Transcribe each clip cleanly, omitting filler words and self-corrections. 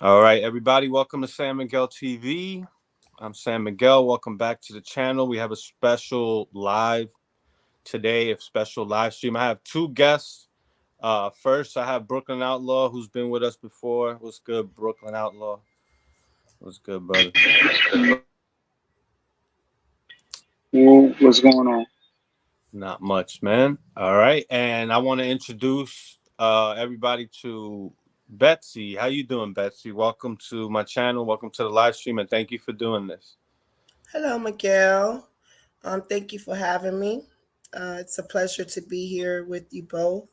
All right, everybody, welcome to San Miguel TV. I'm San Miguel. Welcome back to the channel. We have a special live today, a special live stream. I have two guests. First, I have Brooklyn Outlaw, who's been with us before. What's good, Brooklyn Outlaw? What's good, brother? Well, what's going on? Not much, man. All right, and I want to introduce everybody to Betsy. How you doing, Betsy? Welcome to my channel. Welcome to the live stream, and thank you for doing this. Hello, Miguel. Thank you for having me. It's a pleasure to be here with you both,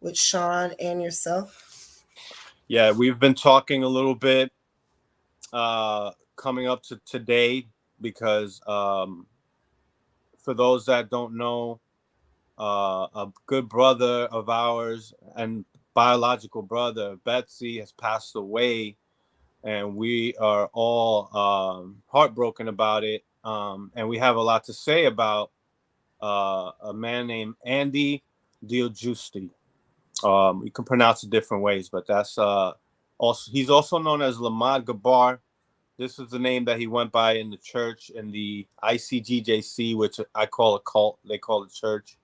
with Sean and yourself. Yeah, we've been talking a little bit coming up to today because for those that don't know, a good brother of ours and biological brother, Betsy, has passed away, and we are all heartbroken about it. And we have a lot to say about a man named Andy Dieujuste. You can pronounce it different ways, but that's also he's also known as Lamad Gabar. This is the name that he went by in the church, in the ICGJC, which I call a cult. They call it church.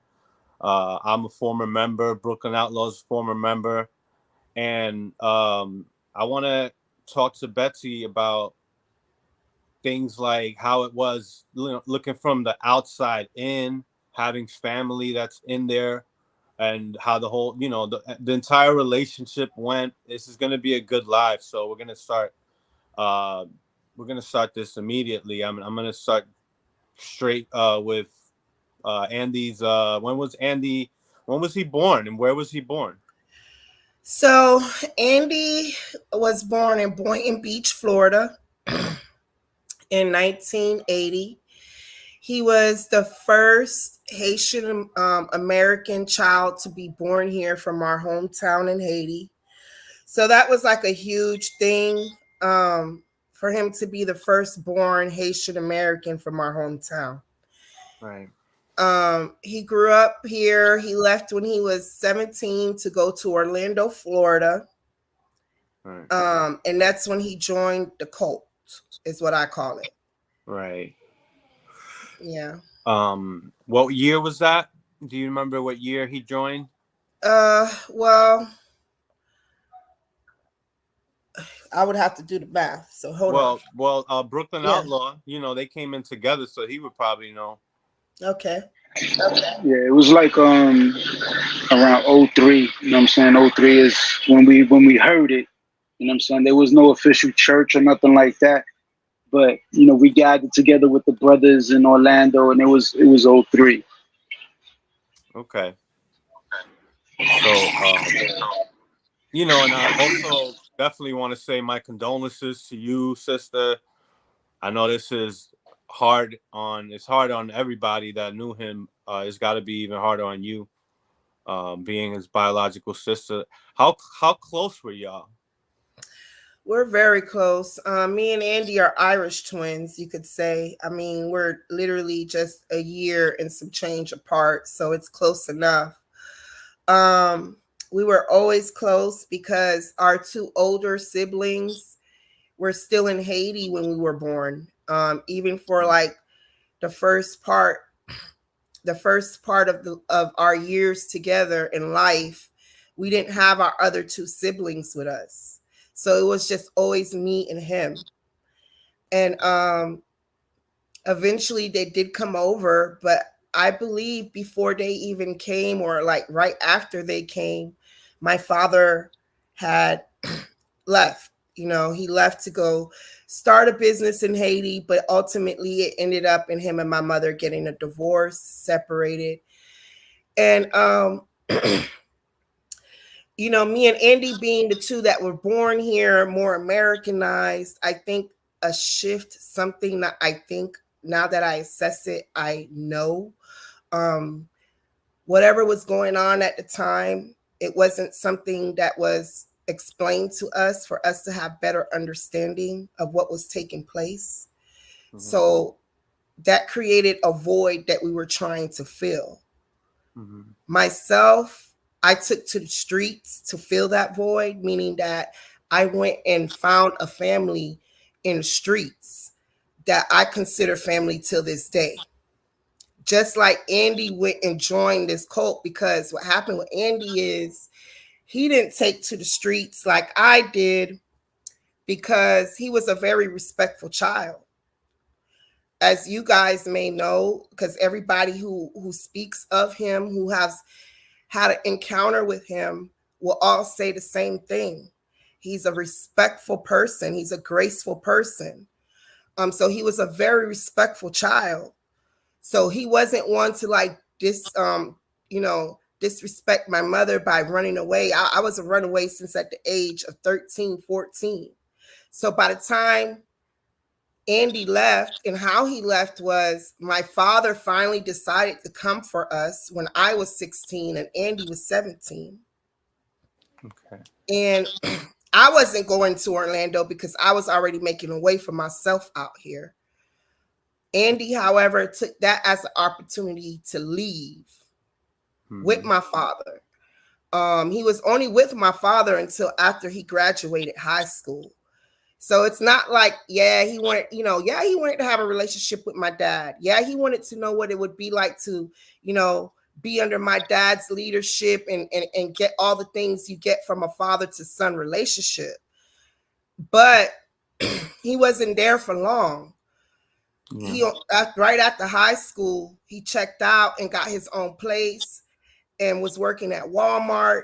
I'm a former member. Brooklyn Outlaws former member, and I want to talk to Betsy about things like how it was, looking from the outside in, having family that's in there, and how the whole, the entire relationship went. This is going to be a good live, so we're going to start. We're going to start this immediately. I'm going to start straight with Andy's. When was Andy? When was he born, and where was he born? So, Andy was born in Boynton Beach, Florida in 1980. He was the first Haitian American child to be born here from our hometown in Haiti. So that was like a huge thing for him to be the firstborn Haitian American from our hometown. Right. He grew up here. He left when he was 17 to go to Orlando, Florida. Right. And that's when he joined the cult, is what I call it. Right. Yeah. What year was that? Do you remember what year he joined? Well, I would have to do the math. So hold on. Well, Brooklyn Yeah. Outlaw, they came in together, so he would probably know. Okay. Yeah, it was like around '03. You know what I'm saying? '03 is when we heard it. You know what I'm saying? There was no official church or nothing like that. But we gathered together with the brothers in Orlando, and it was '03. Okay. So, and I also definitely want to say my condolences to you, sister. I know this is it's hard on everybody that knew him. It's got to be even harder on you, being his biological sister. How close were y'all? We're very close. Me and Andy are Irish twins, you could say. I mean, we're literally just a year and some change apart, so it's close enough. We were always close because our two older siblings were still in Haiti when we were born. Even for like the first part, of our years together in life, we didn't have our other two siblings with us. So it was just always me and him. And eventually they did come over, but I believe before they even came, or like right after they came, my father had left. He left to go start a business in Haiti, but ultimately it ended up in him and my mother getting a divorce, separated. And me and Andy being the two that were born here, more Americanized, I think a shift, something that I think now that I assess it, I know. Whatever was going on at the time, it wasn't something that was explained to us for us to have better understanding of what was taking place. Mm-hmm. So that created a void that we were trying to fill. Mm-hmm. Myself, I took to the streets to fill that void, meaning that I went and found a family in the streets that I consider family till this day. Just like Andy went and joined this cult, because what happened with Andy is he didn't take to the streets like I did, because he was a very respectful child. As you guys may know, because everybody who speaks of him, who has had an encounter with him, will all say the same thing. He's a respectful person. He's a graceful person. So he was a very respectful child. So he wasn't one to like disrespect my mother by running away. I was a runaway since at the age of 13, 14. So by the time Andy left, and how he left was my father finally decided to come for us when I was 16 and Andy was 17. Okay. And I wasn't going to Orlando because I was already making a way for myself out here. Andy, however, took that as an opportunity to leave with my father. He was only with my father until after he graduated high school. So it's not like, he wanted to have a relationship with my dad. Yeah, he wanted to know what it would be like to, be under my dad's leadership and get all the things you get from a father to son relationship. But he wasn't there for long. He right after high school, he checked out and got his own place and was working at Walmart.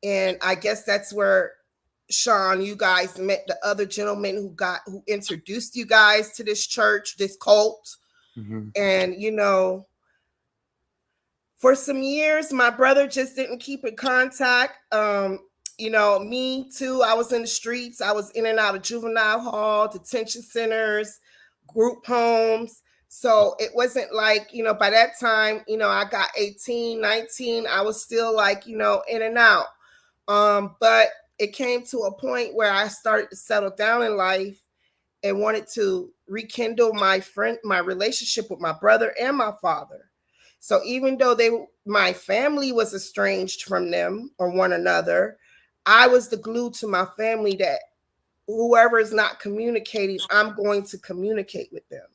And I guess that's where, Sean, you guys met the other gentleman who introduced you guys to this church, this cult. Mm-hmm. And for some years, my brother just didn't keep in contact. Me too. I was in the streets. I was in and out of juvenile hall, detention centers, group homes. So it wasn't like, by that time, I got 18, 19. I was still like, in and out. But it came to a point where I started to settle down in life and wanted to rekindle my relationship with my brother and my father. So even though my family was estranged from them or one another, I was the glue to my family that whoever is not communicating, I'm going to communicate with them.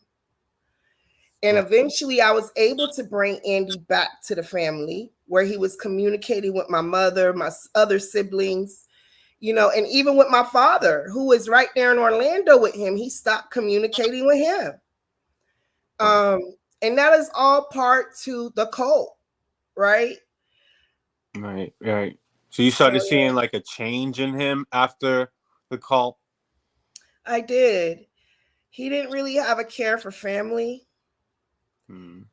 And eventually I was able to bring Andy back to the family where he was communicating with my mother, my other siblings, and even with my father, who was right there in Orlando with him. He stopped communicating with him. And that is all part to the cult, right? Right. So you started seeing like a change in him after the cult? I did. He didn't really have a care for family. And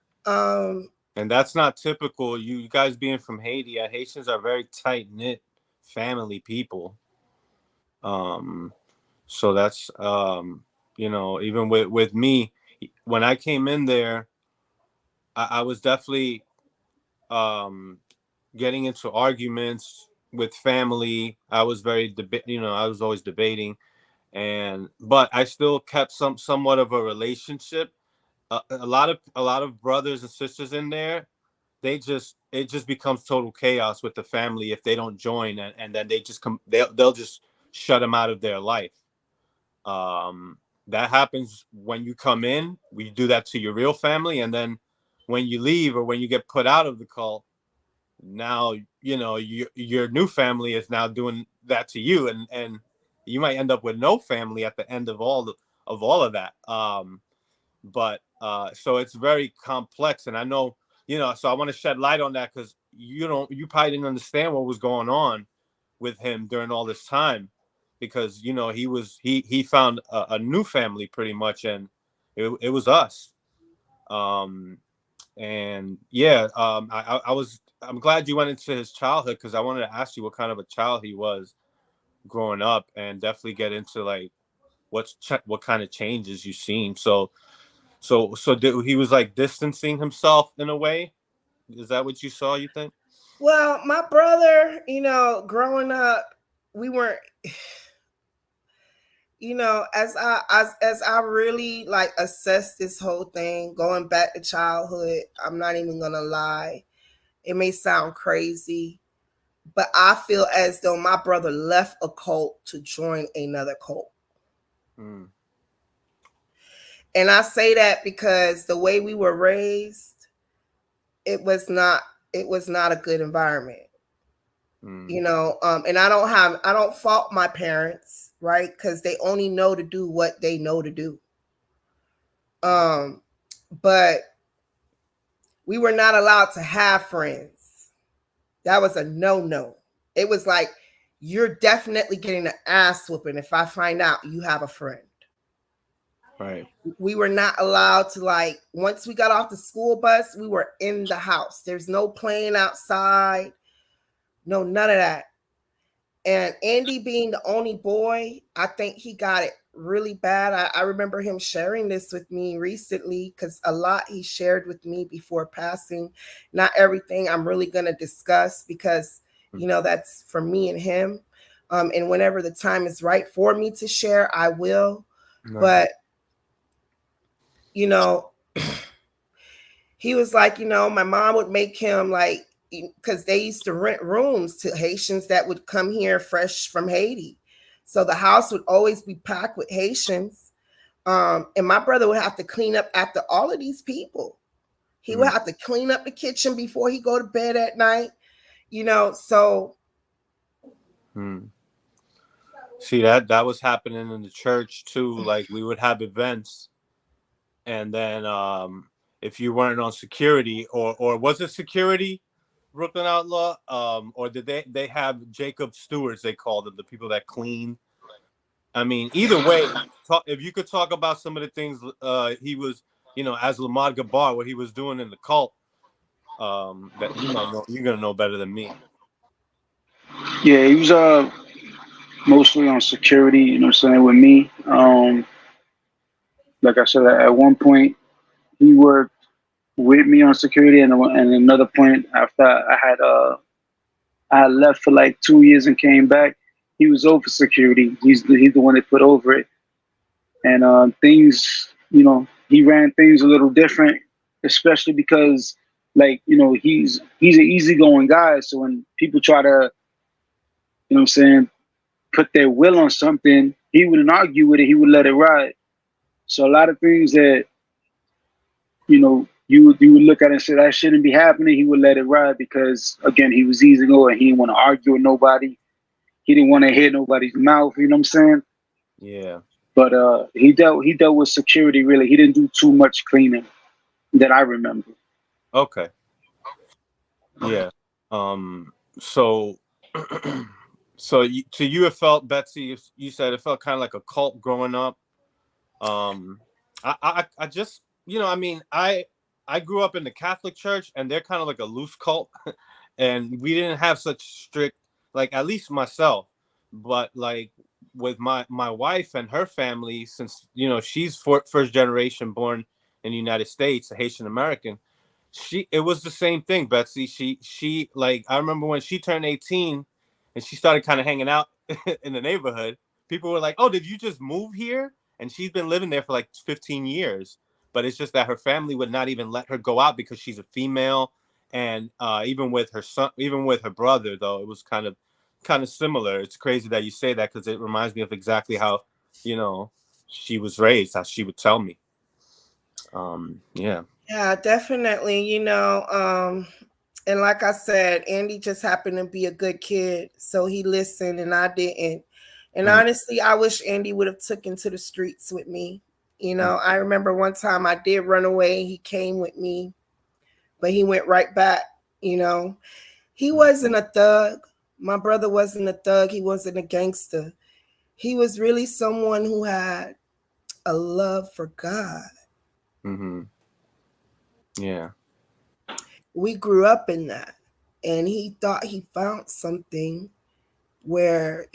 that's not typical. You guys being from Haiti, Haitians are very tight knit family people. So that's even with me, when I came in there, I was definitely getting into arguments with family. I was I was always debating, but I still kept somewhat of a relationship. A lot of brothers and sisters in there, it just becomes total chaos with the family if they don't join, and then they'll just shut them out of their life. That happens when you come in. We do that to your real family, and then when you leave or when you get put out of the cult, now your new family is now doing that to you, and you might end up with no family at the end of all of that. But so it's very complex, and I know, so I want to shed light on that, because you probably didn't understand what was going on with him during all this time, because he found a new family pretty much, and it was us. And yeah, I'm glad you went into his childhood, because I wanted to ask you what kind of a child he was growing up, and definitely get into like what kind of changes you've seen. He was like distancing himself in a way. Is that what you saw, you think? Well, my brother, growing up, we weren't, as I really like assess this whole thing, going back to childhood, I'm not even gonna lie. It may sound crazy, but I feel as though my brother left a cult to join another cult. Mm. And I say that because the way we were raised, it was not it was not a good environment. Mm. You know, and I don't fault my parents, right? Because they only know to do what they know to do. Um, but we were not allowed to have friends. That was a no. It was like, you're definitely getting an ass whooping if I find out you have a friend. Right. We were not allowed to, like, once we got off the school bus, we were in the house. There's no playing outside, no, none of that. And Andy being the only boy, I think he got it really bad. I remember him sharing this with me recently, because a lot he shared with me before passing. Not everything I'm really going to discuss, because, you know, that's for me and him. And whenever the time is right for me to share, I will. No. But, you know, he was like, you know, my mom would make him, like, because they used to rent rooms to Haitians that would come here fresh from Haiti. So the house would always be packed with Haitians. And my brother would have to clean up after all of these people. He would have to clean up the kitchen before he go to bed at night, you know. So See, that was happening in the church too. Like, we would have events, and then if you weren't on security, or was it security, Brooklyn Outlaw, or did they have Jacob stewards, they called them, the people that clean. I mean, either way, if you could talk about some of the things he was, as Lamad Gabar, what he was doing in the cult, that you might know, you're gonna know better than me. Yeah, he was mostly on security, you know what I'm saying, with me. Like I said, at one point he worked with me on security, and another point after I had left for like 2 years and came back, he was over security. He's the one that put over it, and things, he ran things a little different, especially because, like, he's an easygoing guy. So when people try to, what I'm saying, put their will on something, he wouldn't argue with it. He would let it ride. So a lot of things that, you would look at it and say that shouldn't be happening, he would let it ride because, again, he was easygoing. He didn't want to argue with nobody. He didn't want to hit nobody's mouth. You know what I'm saying? Yeah. But he dealt with security really. He didn't do too much cleaning that I remember. Okay. Yeah. So, so you have felt, Betsy, you said it felt kind of like a cult growing up. Um, I just, I mean, I grew up in the Catholic Church, and they're kind of like a loose cult, and we didn't have such strict, like, at least myself, but like with my wife and her family, since she's first generation born in the United States, a Haitian American. It was the same thing, Betsy. She like, I remember when she turned 18 and she started kind of hanging out in the neighborhood. People were like, "Oh, did you just move here?" And she's been living there for like 15 years. But it's just that her family would not even let her go out because she's a female. And even with her son, even with her brother, though, it was kind of similar. It's crazy that you say that, because it reminds me of exactly how, you know, she was raised, how she would tell me. Yeah. yeah, definitely, and like I said, Andy just happened to be a good kid, so he listened and I didn't. And Mm, honestly, I wish Andy would have took into the streets with me. mm, I remember one time I did run away. He came with me, but he went right back. You know, he mm, wasn't a thug. My brother wasn't a thug. He wasn't a gangster. He was really someone who had a love for God. mm-hmm. Yeah. We grew up in that. And he thought he found something where,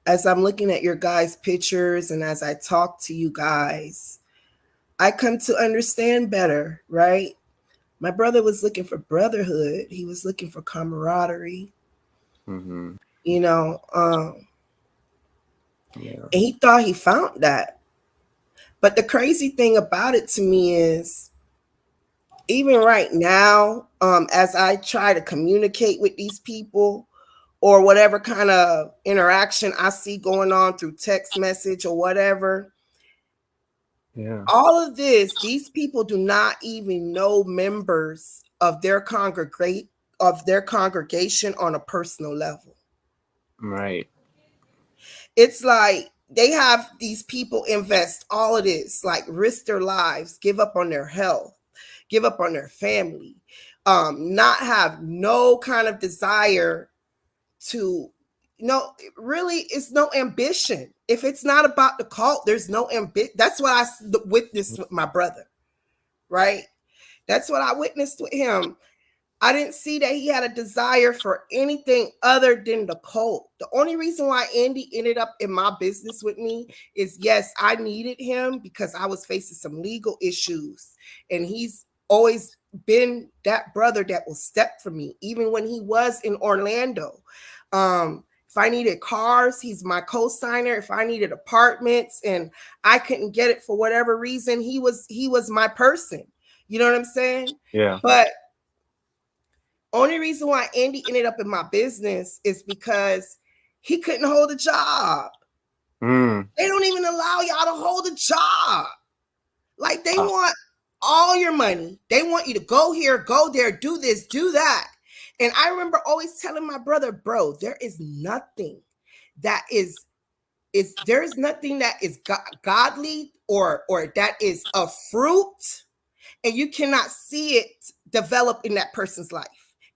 as I'm looking at your guys' pictures and as I talk to you guys, I come to understand better, right? My brother was looking for brotherhood. He was looking for camaraderie, Mm-hmm. you know, um, Yeah. and he thought he found that. But the crazy thing about it to me is, even right now, as I try to communicate with these people or whatever kind of interaction I see going on through text message or whatever. Yeah. All of this, these people do not even know members of their congregation on a personal level. Right. It's like they have these people invest all of this, like risk their lives, give up on their health, give up on their family, not have no kind of desire to, really, it's no ambition. If it's not about the cult, there's no ambition. That's what I witnessed with my brother, right? That's what I witnessed with him. I didn't see that he had a desire for anything other than the cult. The only reason why Andy ended up in my business with me is, yes, I needed him because I was facing some legal issues. And he's always been that brother that will step for me, even when he was in Orlando. If I needed cars, he's my co-signer. If I needed apartments and I couldn't get it for whatever reason, he was my person. You know what I'm saying? Yeah. But only reason why Andy ended up in my business is because he couldn't hold a job. They don't even allow y'all to hold a job. Like, they want all your money. They want you to go here, go there, do this, do that. And I remember always telling my brother, bro, there is nothing that is godly or that is a fruit, and you cannot see it develop in that person's life.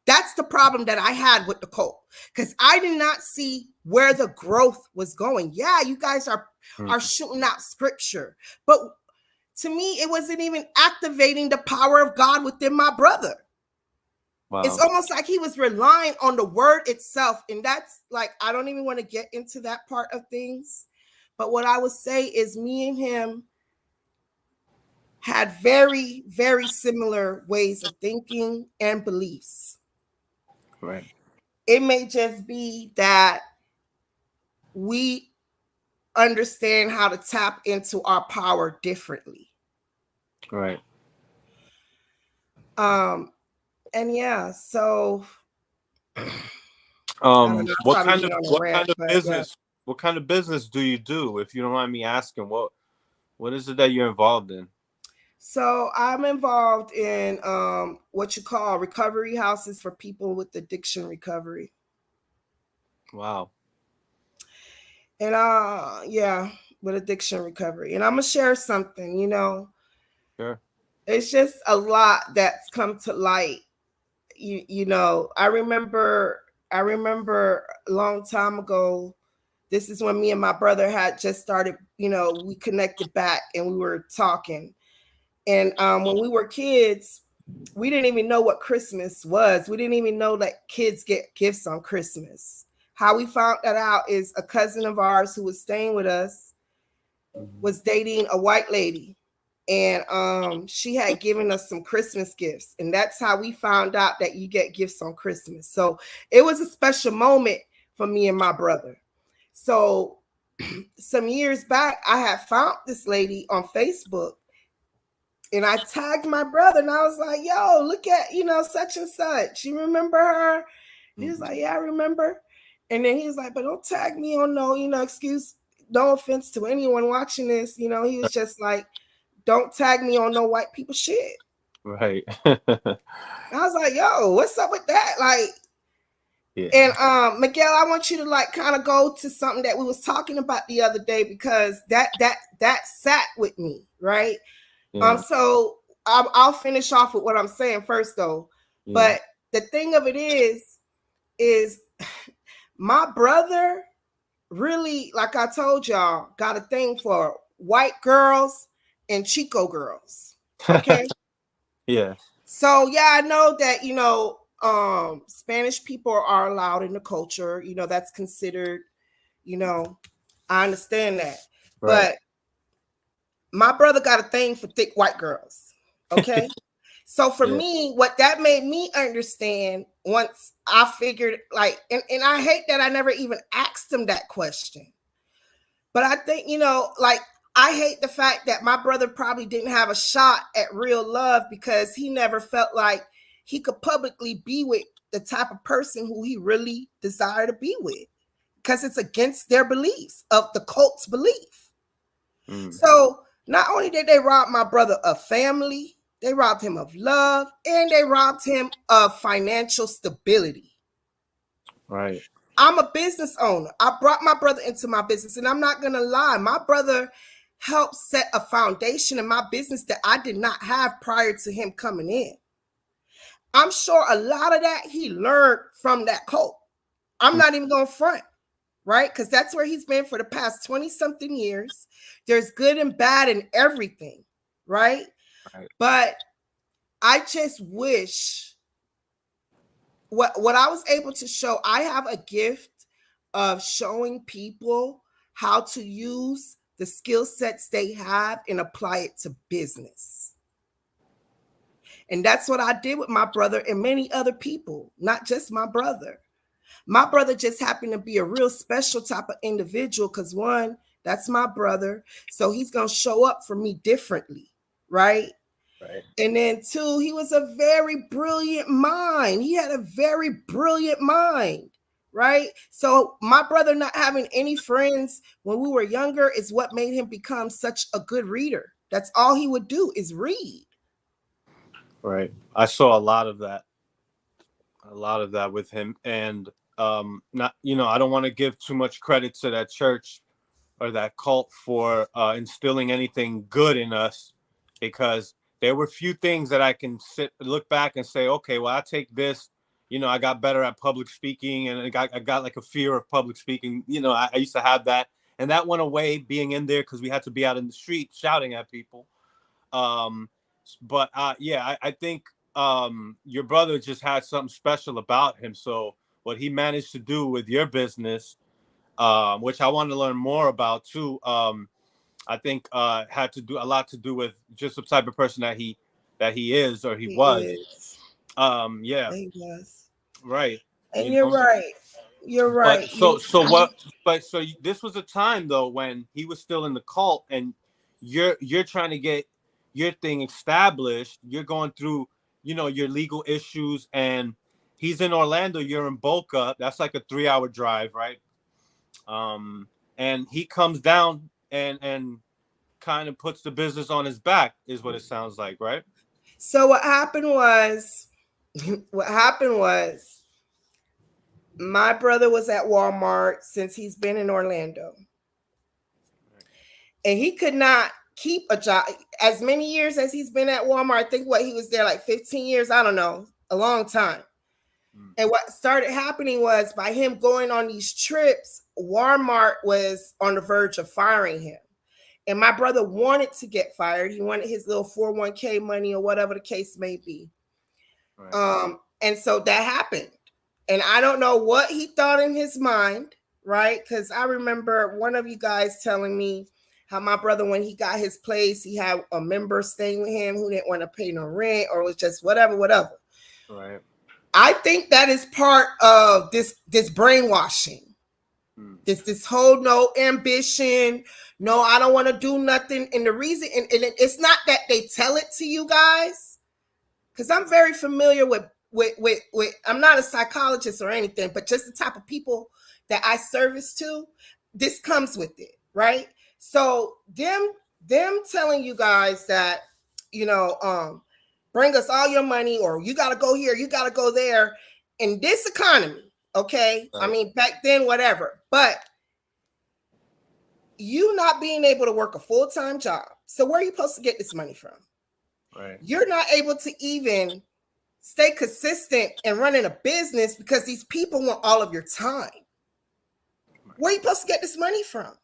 That's the problem that I had with the cult, because I did not see where the growth was going. Yeah, you guys are shooting out scripture, but to me, it wasn't even activating the power of God within my brother. Wow. It's almost like he was relying on the word itself, and that's like, I don't even want to get into that part of things. But what I would say is, me and him had very, very similar ways of thinking and beliefs. Right. It may just be that we understand how to tap into our power differently. Right. And yeah, so what kind of business do you do, if you don't mind me asking? What is it that you're involved in? So I'm involved in what you call recovery houses for people with addiction recovery. Wow. And yeah, with addiction recovery. And I'm gonna share something, Sure. It's just a lot that's come to light. I remember a long time ago, this is when me and my brother had just started, we connected back and we were talking. And when we were kids, we didn't even know what Christmas was. We didn't even know that kids get gifts on Christmas. How we found that out is a cousin of ours who was staying with us was dating a white lady. And she had given us some Christmas gifts. And that's how we found out that you get gifts on Christmas. So it was a special moment for me and my brother. So some years back, I had found this lady on Facebook. And I tagged my brother and I was like, yo, look at, such and such. You remember her? He was like, yeah, I remember. And then he was like, but don't tag me on no offense to anyone watching this. He was just like, don't tag me on no white people shit. Right. I was like, yo, what's up with that? Like, yeah. And Miguel, I want you to like kind of go to something that we was talking about the other day, because that sat with me, right? Yeah. So I'll finish off with what I'm saying first, though. Yeah. But the thing of it is my brother really, like I told y'all, got a thing for white girls and Chico girls. Okay. Yeah. So yeah, I know that Spanish people are allowed in the culture. That's considered. I understand that, right. But my brother got a thing for thick white girls. Okay. So for me, what that made me understand, once I figured, like, and I hate that I never even asked him that question. But I think, like, I hate the fact that my brother probably didn't have a shot at real love because he never felt like he could publicly be with the type of person who he really desired to be with, because it's against their beliefs, of the cult's belief. So not only did they rob my brother of family, they robbed him of love, and they robbed him of financial stability. Right. I'm a business owner. I brought my brother into my business, and I'm not going to lie. My brother helped set a foundation in my business that I did not have prior to him coming in. I'm sure a lot of that he learned from that cult. I'm not even going to front, right? Because that's where he's been for the past 20 something years. There's good and bad in everything, right? But I just wish what I was able to show, I have a gift of showing people how to use the skill sets they have and apply it to business. And that's what I did with my brother and many other people, not just my brother. My brother just happened to be a real special type of individual because, one, that's my brother. So he's going to show up for me differently, right? Right. And then, two, he was a very brilliant mind. He had a very brilliant mind, right? So my brother not having any friends when we were younger is what made him become such a good reader. That's all he would do is read. Right. I saw a lot of that with him. And not, I don't want to give too much credit to that church or that cult for instilling anything good in us, because there were few things that I can look back and say, okay, well, I take this, I got better at public speaking, and I got like a fear of public speaking. I used to have that, and that went away being in there because we had to be out in the street shouting at people. But I think your brother just had something special about him. So what he managed to do with your business, which I want to learn more about too, I think had to do a lot to do with just the type of person that he is, or he was. Is. Yeah. He was. Right. And you're right. You're right. So this was a time though when he was still in the cult, and you're trying to get your thing established. You're going through, your legal issues, and he's in Orlando. You're in Boca. That's like a 3-hour drive, right? And he comes down and kind of puts the business on his back, is what it sounds like, right? So what happened was my brother was at Walmart since he's been in Orlando. And he could not keep a job as many years as he's been at Walmart. I think he was there like 15 years. I don't know, a long time. And what started happening was, by him going on these trips, Walmart was on the verge of firing him. And my brother wanted to get fired. He wanted his little 401k money or whatever the case may be. Right. And so that happened. And I don't know what he thought in his mind, right? Because I remember one of you guys telling me how my brother, when he got his place, he had a member staying with him who didn't want to pay no rent, or was just whatever. Right. I think that is part of this brainwashing. This whole no ambition, no, I don't want to do nothing. And the reason, and it's not that they tell it to you guys, because I'm very familiar with I'm not a psychologist or anything, but just the type of people that I service to, this comes with it, right? So them telling you guys that, bring us all your money, or you got to go here, you got to go there in this economy. Okay. Right. I mean, back then, whatever, but you not being able to work a full-time job. So where are you supposed to get this money from? Right. You're not able to even stay consistent and running a business because these people want all of your time. Right. Where are you supposed to get this money from?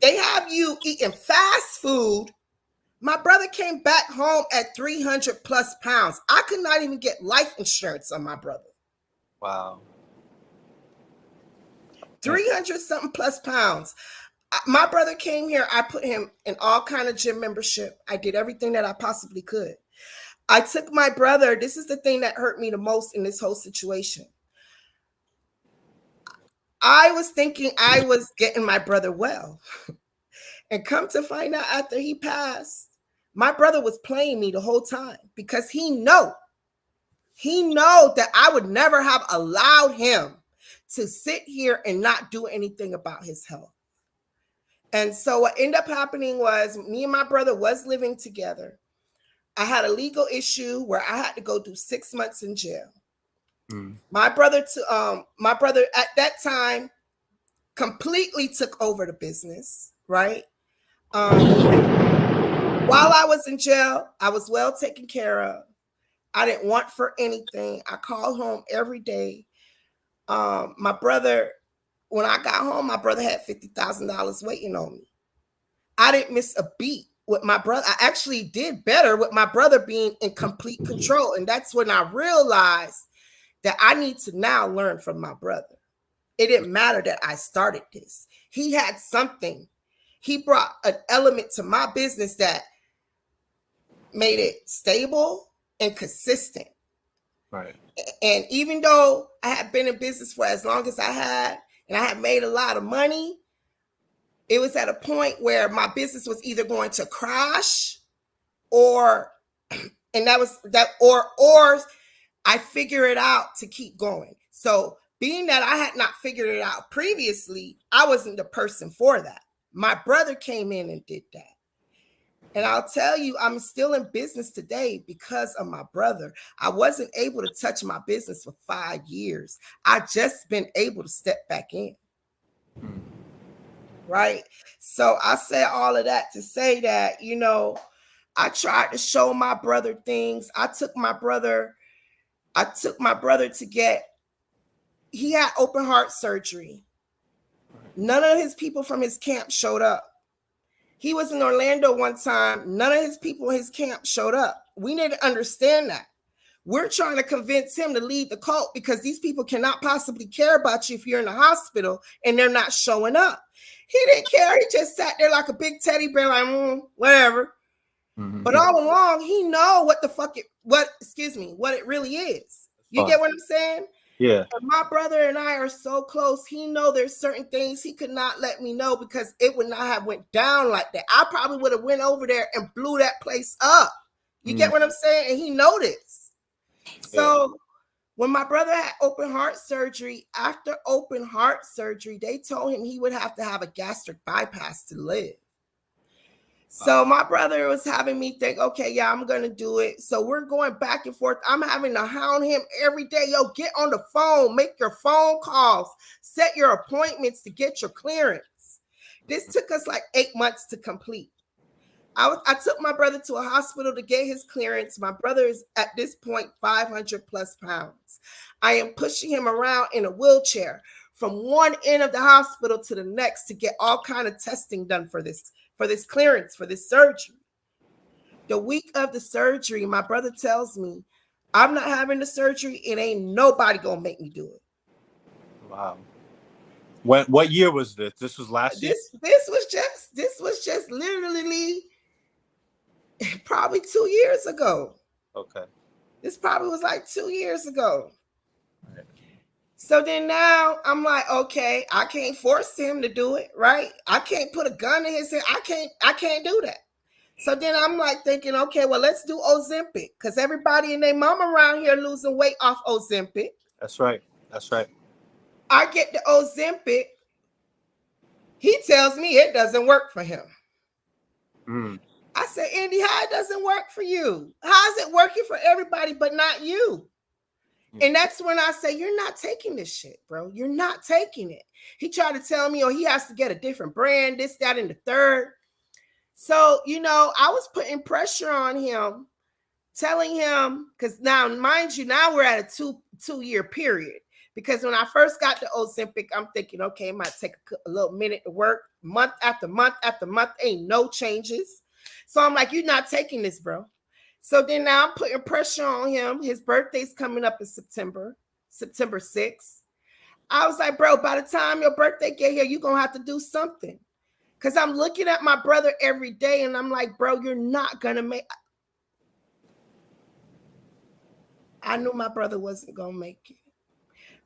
They have you eating fast food. My brother came back home at 300 plus pounds. I could not even get life insurance on my brother. Wow. 300 something plus pounds. My brother came here. I put him in all kind of gym membership. I did everything that I possibly could. I took my brother. This is the thing that hurt me the most in this whole situation. I was thinking I was getting my brother well. And come to find out, after he passed, my brother was playing me the whole time, because he know He know that I would never have allowed him to sit here and not do anything about his health. And so what ended up happening was me and my brother was living together. I had a legal issue where I had to go do 6 months in jail. My brother at that time completely took over the business, right? While I was in jail, I was well taken care of. I didn't want for anything. I called home every day. My brother, when I got home, my brother had $50,000 waiting on me. I didn't miss a beat with my brother. I actually did better with my brother being in complete control. And that's when I realized that I need to now learn from my brother. It didn't matter that I started this. He had something. He brought an element to my business that made it stable and consistent. Right. And even though I had been in business for as long as I had, and I had made a lot of money, it was at a point where my business was either going to crash or I figure it out to keep going. So being that I had not figured it out previously, I wasn't the person for that. My brother came in and did that. And I'll tell you, I'm still in business today because of my brother. I wasn't able to touch my business for 5 years. I just been able to step back in. Right? So I say all of that to say that, you know, I tried to show my brother things. I took my brother to get, he had open heart surgery. None of his people from his camp showed up. He was in Orlando one time. None of his people in his camp showed up. We need to understand that. We're trying to convince him to leave the cult because these people cannot possibly care about you if you're in the hospital and they're not showing up. He didn't care. He just sat there like a big teddy bear, like, whatever. Mm-hmm. But all along, he know what it really is. You get what I'm saying? Yeah. And my brother and I are so close. He know there's certain things he could not let me know because it would not have went down like that. I probably would have went over there and blew that place up. You get what I'm saying? And he know this. So when my brother had open heart surgery, after open heart surgery, they told him he would have to have a gastric bypass to live. So my brother was having me think, okay, yeah, I'm going to do it. So we're going back and forth. I'm having to hound him every day. Yo, get on the phone, make your phone calls, set your appointments to get your clearance. This took us like 8 months to complete. I took my brother to a hospital to get his clearance. My brother is at this point 500 plus pounds. I am pushing him around in a wheelchair from one end of the hospital to the next to get all kind of testing done for this clearance, for this surgery. The week of the surgery, my brother tells me, I'm not having the surgery. It ain't nobody gonna make me do it. Wow. What year was this? This was last year? This was just literally probably 2 years ago. Okay. This probably was like 2 years ago. Right. So then now I'm like, okay, I can't force him to do it, right? I can't put a gun in his head. I can't do that. So then I'm like thinking, okay, well, let's do Ozempic because everybody and their mama around here losing weight off Ozempic. That's right. I get the Ozempic. He tells me it doesn't work for him. I said, Andy, how it doesn't work for you? How is it working for everybody but not you? And that's when I say, you're not taking this shit, bro. You're not taking it. He tried to tell me, he has to get a different brand, this, that, and the third. So, you know, I was putting pressure on him, telling him, because now, mind you, now we're at a two-year period. Because when I first got the Ozempic, I'm thinking, okay, it might take a little minute to work. Month after month after month, ain't no changes. So I'm like, you're not taking this, bro. So then now I'm putting pressure on him. His birthday's coming up in September 6th. I was like, bro, by the time your birthday get here, you're going to have to do something. Because I'm looking at my brother every day and I'm like, bro, you're not going to make. I knew my brother wasn't going to make it.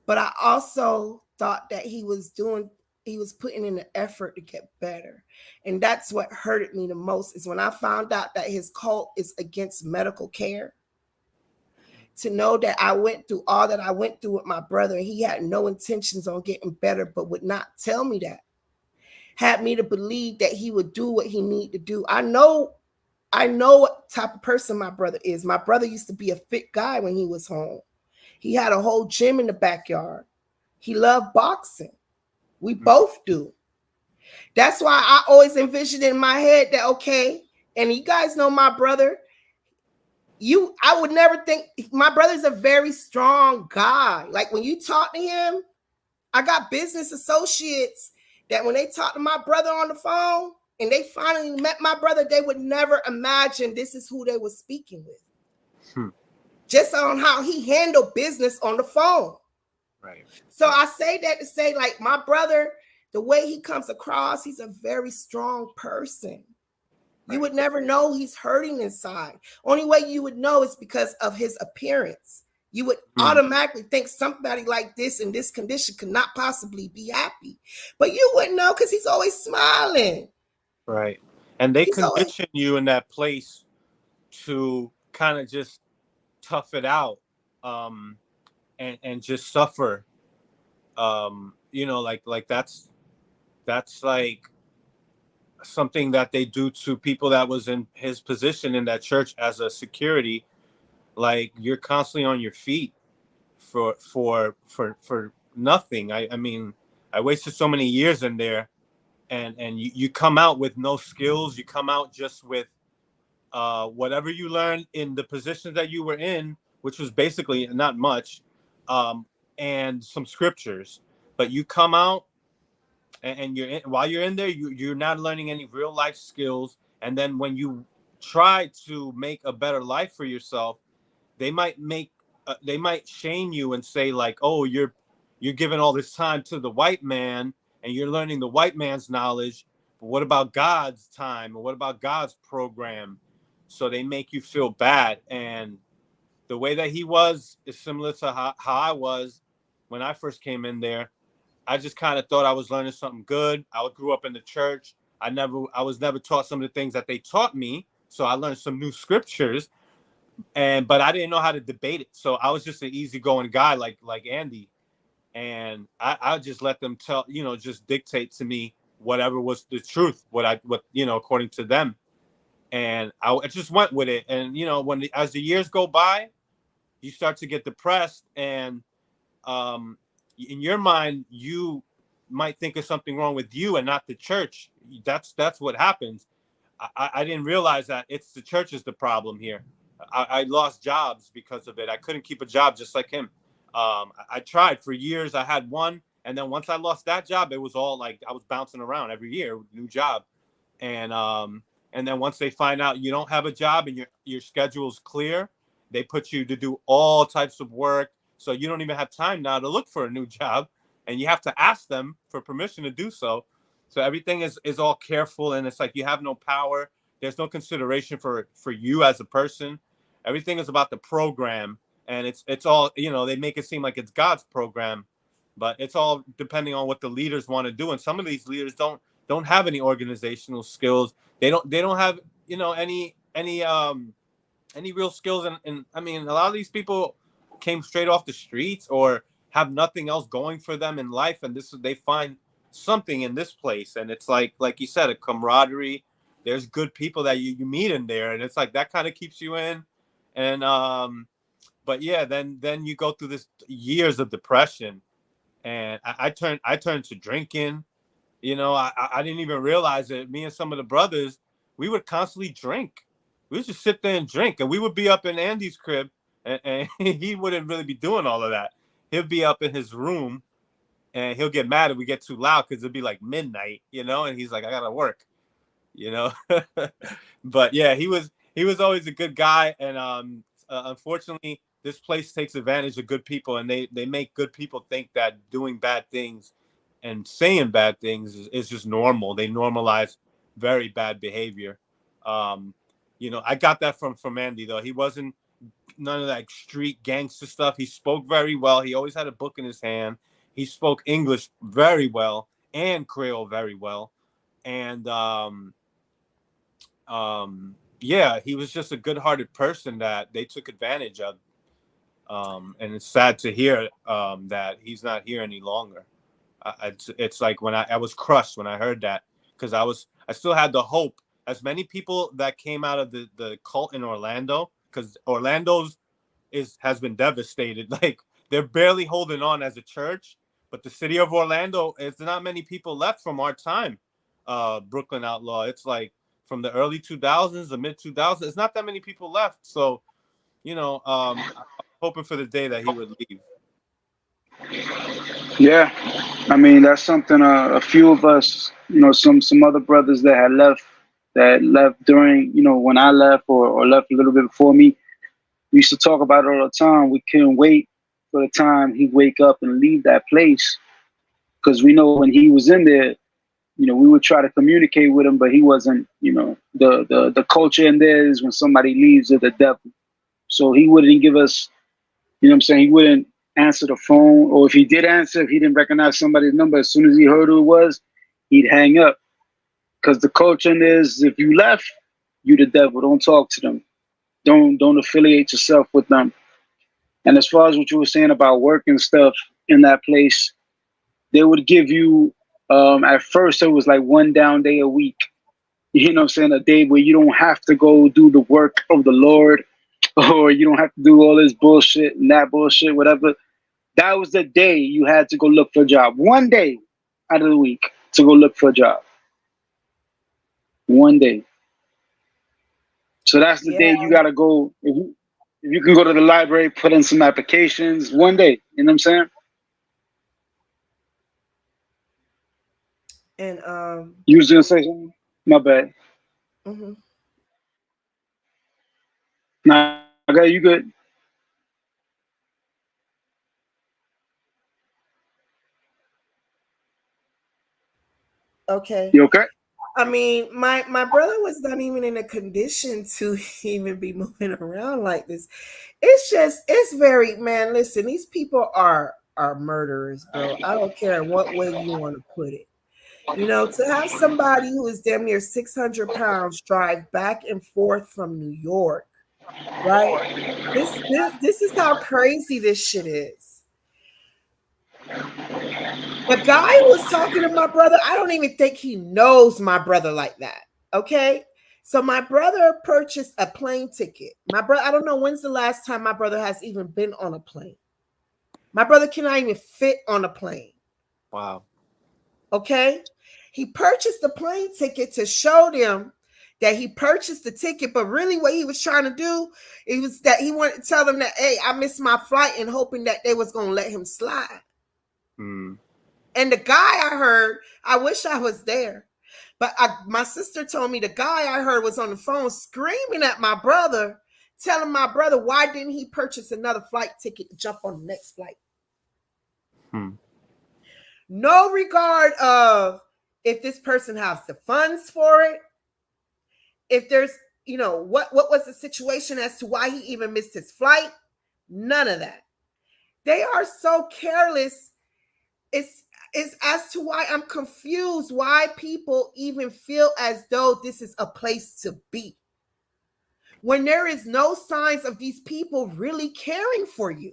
But I also thought that he was putting in an effort to get better. And that's what hurted me the most is when I found out that his cult is against medical care. to know that I went through all that I went through with my brother, and he had no intentions on getting better, but would not tell me that. Had me to believe that he would do what he needed to do. I know what type of person my brother is. My brother used to be a fit guy when he was home. He had a whole gym in the backyard. He loved boxing. We both do. That's why I always envisioned in my head that, okay, and you guys know my brother, I would never think, my brother's a very strong guy. Like when you talk to him, I got business associates that when they talk to my brother on the phone and they finally met my brother, they would never imagine this is who they were speaking with. Just on how he handled business on the phone. Right. So I say that to say, like, my brother, the way he comes across, he's a very strong person. You would never know he's hurting inside. Only way you would know is because of his appearance. You would automatically think somebody like this in this condition could not possibly be happy. But you wouldn't know because he's always smiling. Right. And they condition you in that place to kind of just tough it out, and just suffer. Like that's like something that they do to people that was in his position in that church as a security. Like you're constantly on your feet for nothing. I mean, I wasted so many years in there, and you come out with no skills. You come out just with whatever you learned in the positions that you were in, which was basically not much, and some scriptures. But you come out, and while you're in there, you're not learning any real life skills. And then when you try to make a better life for yourself, they might shame you and say like, oh, you're giving all this time to the white man and you're learning the white man's knowledge, but what about God's time, or what about God's program? So they make you feel bad. And the way that he was is similar to how I was when I first came in there. I just kind of thought I was learning something good. I grew up in the church. I was never taught some of the things that they taught me. So I learned some new scriptures, but I didn't know how to debate it. So I was just an easygoing guy like Andy. And I just let them just dictate to me whatever was the truth, what according to them. And I just went with it. And, as the years go by, you start to get depressed, and in your mind, you might think of something wrong with you and not the church. That's what happens. I didn't realize that it's the church is the problem here. I lost jobs because of it. I couldn't keep a job just like him. I tried for years. I had one, and then once I lost that job, it was all like I was bouncing around every year, new job. And then once they find out you don't have a job and your schedule's clear, they put you to do all types of work. So you don't even have time now to look for a new job, and you have to ask them for permission to do so. So everything is all careful, and it's like you have no power. There's no consideration for you as a person. Everything is about the program, and it's all, they make it seem like it's God's program, but it's all depending on what the leaders want to do. And some of these leaders don't have any organizational skills. They don't have any real skills. And I mean, a lot of these people came straight off the streets or have nothing else going for them in life, and they find something in this place. And it's like you said, a camaraderie. There's good people that you meet in there, and it's like that kind of keeps you in. And but yeah, then you go through this years of depression, and I turned to drinking. I didn't even realize it. Me and some of the brothers, we would constantly drink. We would just sit there and drink, and we would be up in Andy's crib, and he wouldn't really be doing all of that. He'll be up in his room, and he'll get mad if we get too loud because it'll be like midnight, and he's like, I gotta work, But yeah, he was always a good guy, and unfortunately, this place takes advantage of good people, and they make good people think that doing bad things and saying bad things is just normal. They normalize very bad behavior. I got that from Andy, though. He wasn't none of that street gangster stuff. He spoke very well. He always had a book in his hand. He spoke English very well and Creole very well. And yeah, he was just a good-hearted person that they took advantage of. And it's sad to hear that he's not here any longer. It's like when I was crushed when I heard that, because I still had the hope. As many people that came out of the cult in Orlando, because Orlando's has been devastated. Like they're barely holding on as a church, but the city of Orlando, it's not many people left from our time. Brooklyn Outlaw. It's like from the early 2000s, the mid 2000s. It's not that many people left. So, I'm hoping for the day that he would leave. Yeah, I mean that's something. A few of us, some other brothers that left during, when I left or left a little bit before me. We used to talk about it all the time. We couldn't wait for the time he'd wake up and leave that place, because we know when he was in there, we would try to communicate with him, but he wasn't. The culture in there is when somebody leaves, they're the devil. So he wouldn't give us. What I'm saying? He wouldn't answer the phone, or if he did answer, if he didn't recognize somebody's number, as soon as he heard who it was, he'd hang up. Because the culture is, if you left, you the devil. Don't talk to them. Don't affiliate yourself with them. And as far as what you were saying about work and stuff in that place, they would give you. At first, it was like one down day a week. You know what I'm saying? A day where you don't have to go do the work of the Lord, or you don't have to do all this bullshit and that bullshit, whatever. That was the day you had to go look for a job. One day out of the week to go look for a job. One day. So that's the Yeah. day you gotta go. If you can go to the library, put in some applications. One day. You know what I'm saying? And You was gonna say something? My bad. mhm. Nah, I got you good. Okay. You okay? I mean, my brother was not even in a condition to even be moving around like this. It's very, man. Listen, these people are murderers, bro. I don't care in what way you want to put it. To have somebody who is damn near 600 pounds drive back and forth from New York, right? This is how crazy this shit is. The guy who was talking to my brother, I don't even think he knows my brother like that. Okay. So my brother purchased a plane ticket. My brother, I don't know when's the last time my brother has even been on a plane. My brother cannot even fit on a plane. Wow. Okay. He purchased the plane ticket to show them that he purchased the ticket, but really what he was trying to do, it was that he wanted to tell them that, hey, I missed my flight, and hoping that they was going to let him slide. Mm. And the guy I heard, I wish I was there, but my sister told me the guy I heard was on the phone screaming at my brother, telling my brother, why didn't he purchase another flight ticket to jump on the next flight? Hmm. No regard of if this person has the funds for it, if there's, what was the situation as to why he even missed his flight? None of that. They are so careless. It's as to why I'm confused why people even feel as though this is a place to be, when there is no signs of these people really caring for you.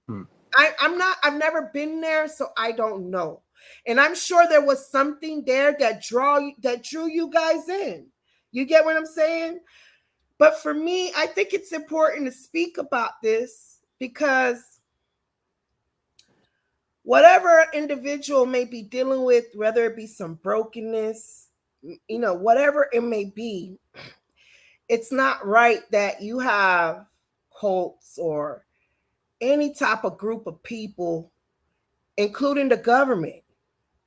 Hmm. I've never been there, so I don't know. And I'm sure there was something there that drew you guys in. You get what I'm saying? But for me, I think it's important to speak about this, because whatever individual may be dealing with, whether it be some brokenness, whatever it may be, it's not right that you have cults or any type of group of people, including the government,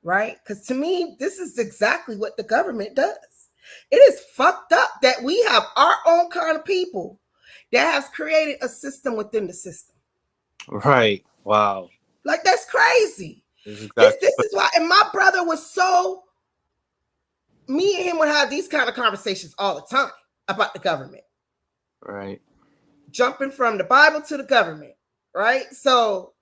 right? Because to me, this is exactly what the government does. It is fucked up that we have our own kind of people that has created a system within the system. Right. Wow. Like, that's crazy. This is This exactly. is why, and my brother was so, me and him would have these kind of conversations all the time about the government. Right. Jumping from the Bible to the government, right? So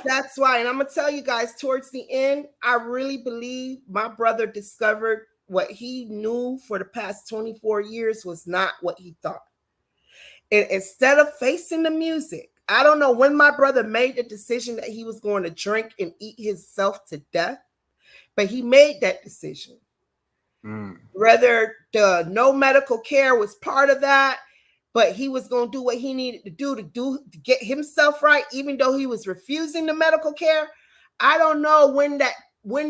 that's why, and I'm gonna tell you guys, towards the end, I really believe my brother discovered what he knew for the past 24 years was not what he thought. And instead of facing the music, I don't know when my brother made the decision that he was going to drink and eat himself to death, but he made that decision. Whether the no medical care was part of that, but he was going to do what he needed to do to get himself right, even though he was refusing the medical care. I don't know when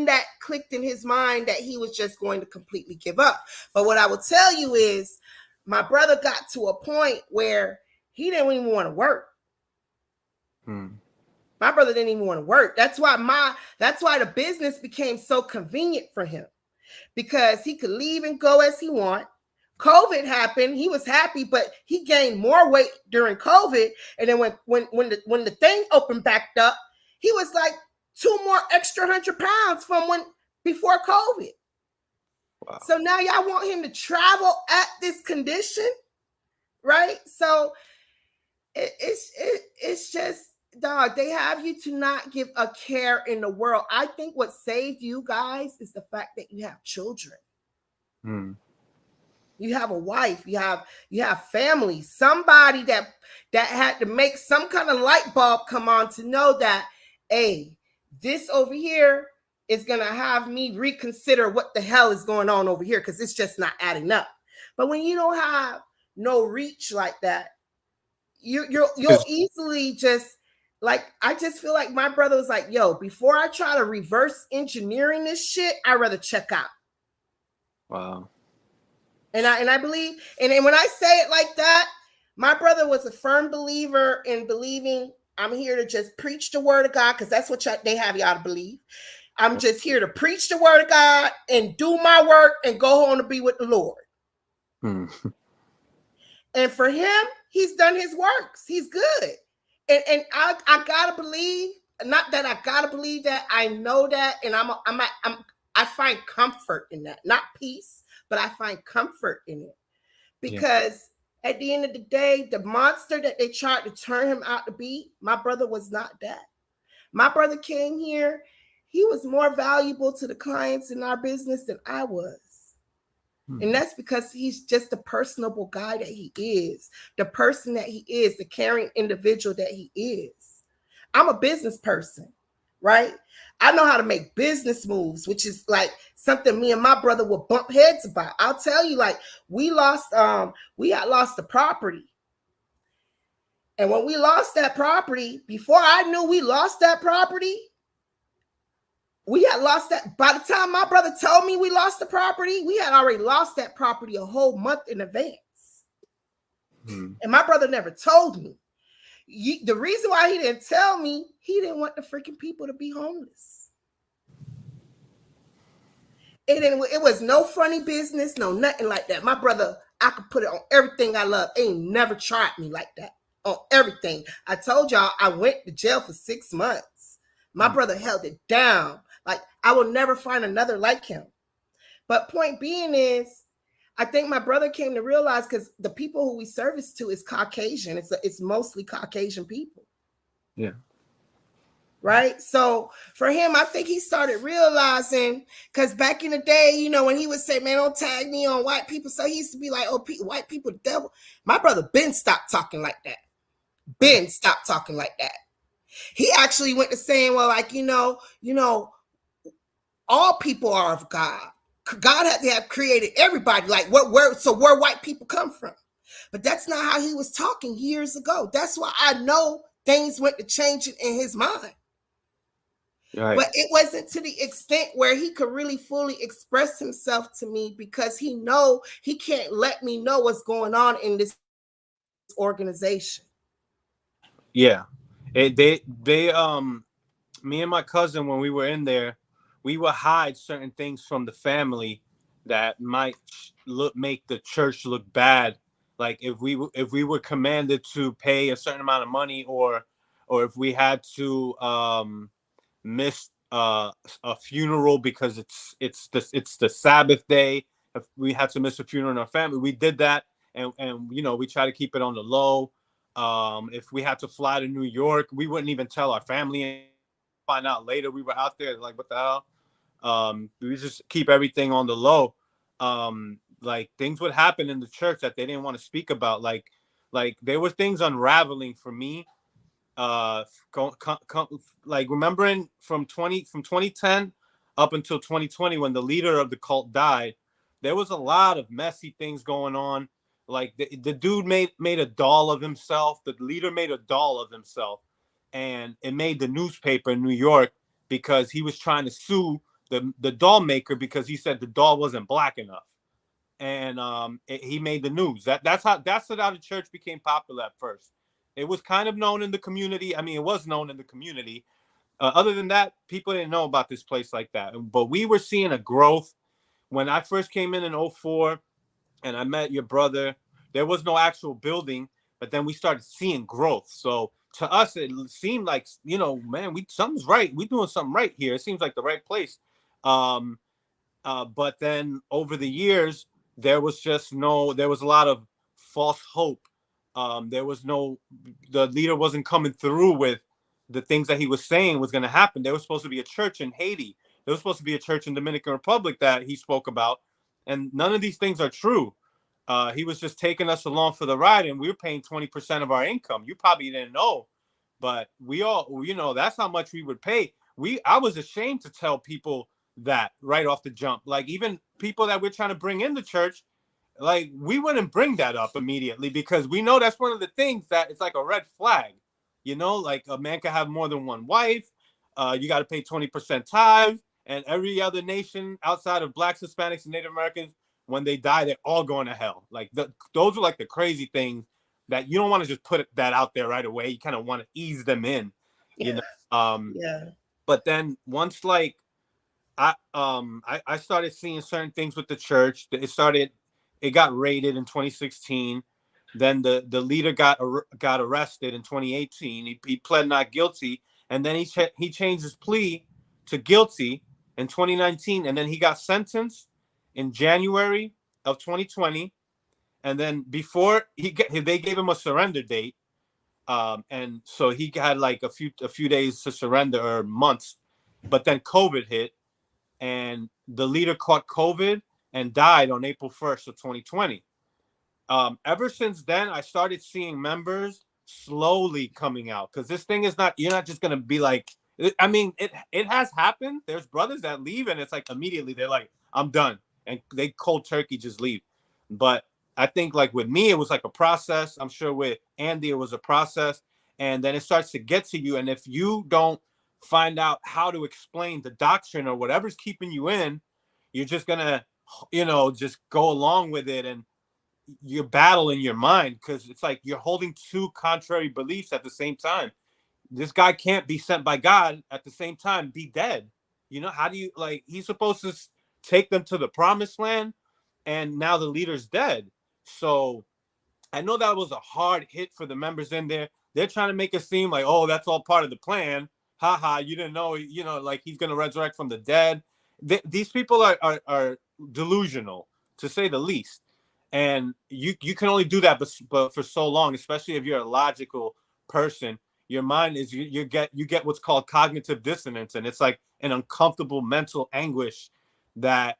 that clicked in his mind that he was just going to completely give up. But what I will tell you is my brother got to a point where he didn't even want to work. My brother didn't even want to work. That's why the business became so convenient for him, because he could leave and go as he want. COVID happened. He was happy, but he gained more weight during COVID. And then when the thing opened back up, he was like 2 more extra 100 pounds from before COVID. Wow. So now y'all want him to travel at this condition, right? So it's just, dog, they have you to not give a care in the world. I think what saved you guys is the fact that you have children. You have a wife, you have family, somebody that had to make some kind of light bulb come on to know that, hey, this over here is going to have me reconsider what the hell is going on over here, because it's just not adding up. But when you don't have no reach like that, you'll easily just, like, I just feel like my brother was like, yo, before I try to reverse engineering this shit, I'd rather check out. Wow. And I believe, and when I say it like that, my brother was a firm believer in believing I'm here to just preach the word of God, because that's what they have y'all to believe. I'm just here to preach the word of God and do my work and go home to be with the Lord. And for him, he's done his works. He's good. And I gotta believe, not that I gotta believe that, I know that, and I find comfort in that. Not peace, but I find comfort in it. Because at the end of the day, the monster that they tried to turn him out to be, my brother was not that. My brother came here, he was more valuable to the clients in our business than I was. And that's because he's just the personable guy that he is, the person that he is, the caring individual that he is. I'm a business person, right? I know how to make business moves, which is like something me and my brother would bump heads about. I'll tell you, like, we had lost the property. And when we lost that property, before I knew we lost that property, we had lost that. By the time my brother told me we lost the property, we had already lost that property a whole month in advance. And my brother never told me. The reason why he didn't tell me, he didn't want the freaking people to be homeless. It was no funny business, no nothing like that. My brother, I could put it on everything I love. Ain't never tried me like that. On everything. I told y'all I went to jail for 6 months. My brother held it down. Like, I will never find another like him. But point being is, I think my brother came to realize, because the people who we service to is Caucasian. It's mostly Caucasian people. Yeah. Right? So for him, I think he started realizing, because back in the day, you know, when he would say, man, don't tag me on white people. So he used to be like, oh, white people, the devil. My brother Ben stopped talking like that. Ben stopped talking like that. He actually went to saying, well, like, you know, all people are of God. God had to have created everybody. Like, where white people come from? But that's not how he was talking years ago. That's why I know things went to changing in his mind. Right. But it wasn't to the extent where he could really fully express himself to me, because he can't let me know what's going on in this organization. Yeah. Me and my cousin, when we were in there, we would hide certain things from the family that might make the church look bad. Like if we were commanded to pay a certain amount of money, or if we had to miss a funeral because it's the Sabbath day. If we had to miss a funeral in our family, we did that, and you know, we try to keep it on the low. If we had to fly to New York, we wouldn't even tell our family, and find out later we were out there. Like, what the hell? We just keep everything on the low. Like, things would happen in the church that they didn't want to speak about. Like Like there were things unraveling for me. Like remembering from 2010 up until 2020 when the leader of the cult died, there was a lot of messy things going on. Like the dude made a doll of himself. The leader made a doll of himself, and it made the newspaper in New York because he was trying to sue the doll maker because he said the doll wasn't black enough. And he made the news. That's how the church became popular at first. It was kind of known in the community. I mean, it was known in the community. Other than that, people didn't know about this place like that. But we were seeing a growth. When I first came in 04 and I met your brother, there was no actual building, but then we started seeing growth. So to us, it seemed like, man, something's right. We're doing something right here. It seems like the right place. But then over the years, there was a lot of false hope. The leader wasn't coming through with the things that he was saying was going to happen. There was supposed to be a church in Haiti. There was supposed to be a church in Dominican Republic that he spoke about. And none of these things are true. He was just taking us along for the ride, and we were paying 20% of our income. You probably didn't know, but we all, that's how much we would pay. I was ashamed to tell people that right off the jump. Like even people that we're trying to bring in the church, like we wouldn't bring that up immediately because we know that's one of the things that it's like a red flag. Like a man can have more than one wife. You got to pay 20% tithe, and every other nation outside of blacks, Hispanics, and Native Americans, when they die, they're all going to hell. Like those are like the crazy things that you don't want to just put that out there right away. You kind of want to ease them in, Yeah. Yeah. But then once like I started seeing certain things with the church. It got raided in 2016. Then the leader got arrested in 2018. He pled not guilty, and then he changed his plea to guilty in 2019, and then he got sentenced in January of 2020. And then before they gave him a surrender date, and so he had like a few days to surrender or months, but then COVID hit. And the leader caught COVID and died on April 1st of 2020. Ever since then, I started seeing members slowly coming out because this thing is you're not just going to be like, I mean, it has happened. There's brothers that leave and it's like immediately they're like, I'm done. And they cold turkey just leave. But I think like with me, it was like a process. I'm sure with Andy, it was a process. And then it starts to get to you. And if you don't find out how to explain the doctrine or whatever's keeping you in, you're just gonna just go along with it, and you're battling your mind because it's like you're holding two contrary beliefs at the same time. This guy can't be sent by God at the same time be dead. How do you, like, he's supposed to take them to the promised land, and now the leader's dead. So I know that was a hard hit for the members in there. They're trying to make it seem like, oh, that's all part of the plan. Haha, you didn't know, like he's going to resurrect from the dead. These people are delusional, to say the least. And you can only do that but for so long, especially if you're a logical person. Your mind is, you get what's called cognitive dissonance, and it's like an uncomfortable mental anguish that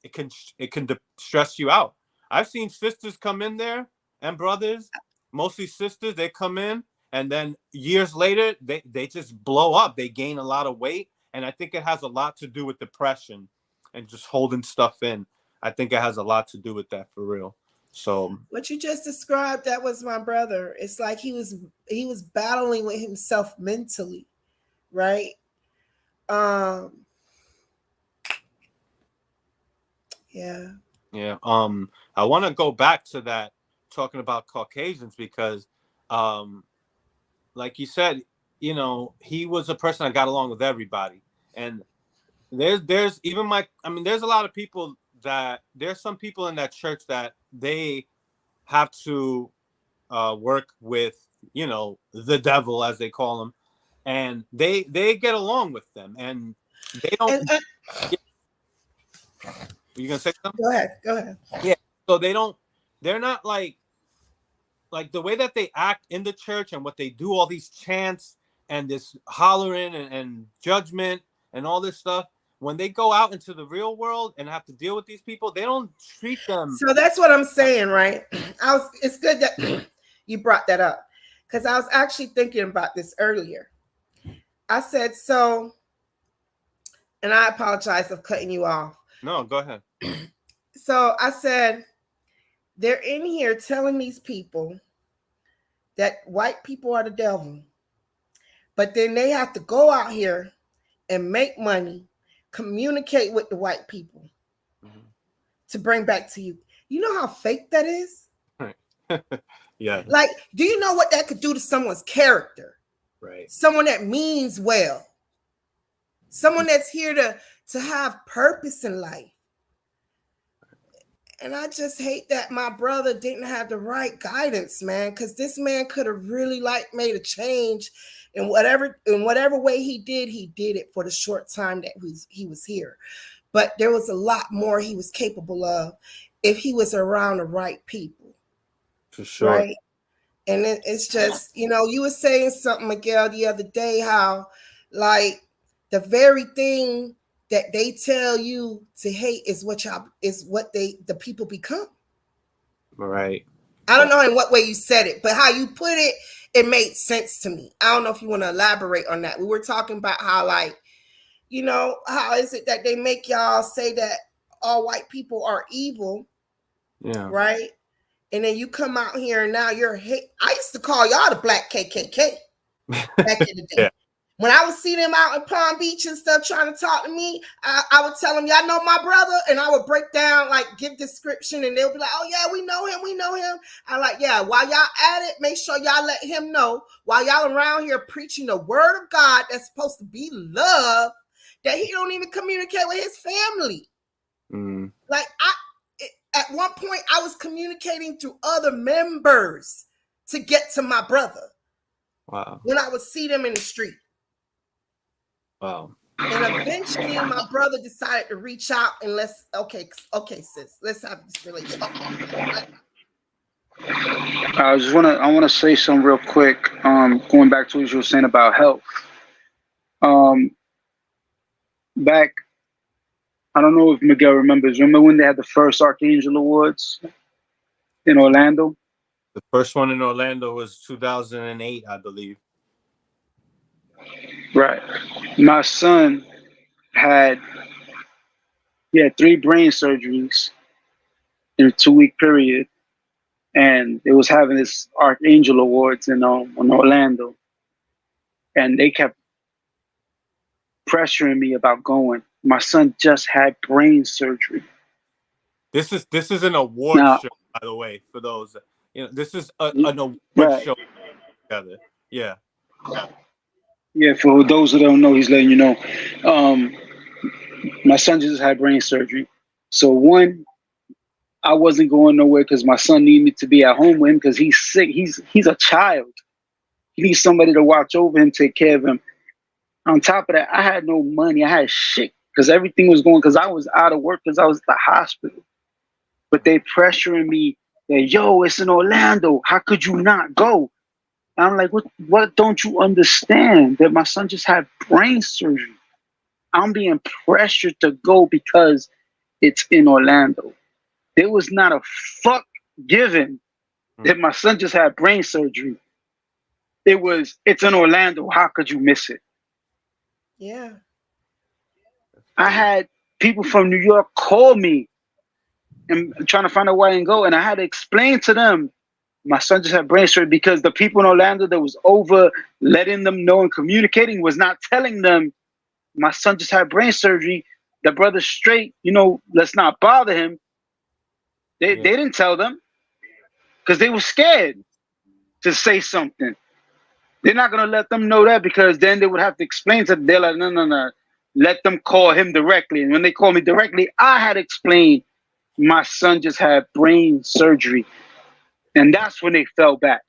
it can stress you out. I've seen sisters come in there, and brothers, mostly sisters, they come in, and then years later, they just blow up. They gain a lot of weight. And I think it has a lot to do with depression and just holding stuff in. I think it has a lot to do with that, for real. So what you just described, that was my brother. It's like he was battling with himself mentally, right? Yeah. Yeah. I want to go back to that, talking about Caucasians, because like you said, he was a person that got along with everybody. And there's even there's a lot of people there's some people in that church that they have to work with, the devil, as they call him, and they get along with them, and they don't. You gonna say something? Go ahead. Yeah. So they're not like the way that they act in the church and what they do, all these chants and this hollering and judgment and all this stuff. When they go out into the real world and have to deal with these people, they don't treat them. So that's what I'm saying, right? It's good that you brought that up because I was actually thinking about this earlier. I said, so, and I apologize for cutting you off. No, go ahead. So I said, they're in here telling these people that white people are the devil, but then they have to go out here and make money, communicate with the white people to bring back to you. You know how fake that is? Yeah. Like, do you know what that could do to someone's character? Right. Someone that means well. Someone that's here to have purpose in life. And I just hate that my brother didn't have the right guidance, man, because this man could have really made a change in whatever way he did it for the short time that he was here. But there was a lot more he was capable of if he was around the right people. For sure. Right? And it's just, you were saying something, Miguel, the other day, how like the very thing that they tell you to hate is what the people become. Right. I don't know in what way you said it, but how you put it, it made sense to me. I don't know if you want to elaborate on that. We were talking about how, like, how is it that they make y'all say that all white people are evil? Yeah. Right. And then you come out here and now you're hate. I used to call y'all the Black KKK back in the day. Yeah. When I would see them out in Palm Beach and stuff trying to talk to me, I would tell them, y'all know my brother? And I would break down, like, give description, and they'll be like, oh, yeah, we know him. I'm like, yeah, while y'all at it, make sure y'all let him know, while y'all around here preaching the word of God that's supposed to be love, that he don't even communicate with his family. Like, at one point, I was communicating through other members to get to my brother. Wow. When I would see them in the street. Wow. And eventually my brother decided to reach out and okay, sis, let's have this relationship. I want to say something real quick. Going back to what you were saying about health. Back, I don't know if Miguel remembers. Remember when they had the first Archangel Awards in Orlando? The first one in Orlando was 2008, I believe. Right. My son had 3 brain surgeries in a 2-week period, and it was having this Archangel Awards in Orlando, and they kept pressuring me about going. My son just had brain surgery. This is an award show, by the way, for those. This is an award show together. Yeah. Yeah, for those who don't know, he's letting you know. My son just had brain surgery. So one, I wasn't going nowhere because my son needed me to be at home with him because he's sick. He's a child. He needs somebody to watch over him, take care of him. On top of that, I had no money. I had shit because everything was going because I was out of work because I was at the hospital. But they pressuring me that, yo, it's in Orlando. How could you not go? And I'm like, what don't you understand? That my son just had brain surgery. I'm being pressured to go because it's in Orlando. There was not a fuck given that my son just had brain surgery. It's in Orlando. How could you miss it? Yeah. I had people from New York call me and trying to find out why I didn't go. And I had to explain to them, my son just had brain surgery because the people in Orlando that was over letting them know and communicating was not telling them my son just had brain surgery. The brother's straight, let's not bother him. They didn't tell them because they were scared to say something. They're not going to let them know that because then they would have to explain to them. They're like, no. Let them call him directly. And when they called me directly, I had to explain my son just had brain surgery. And that's when they fell back.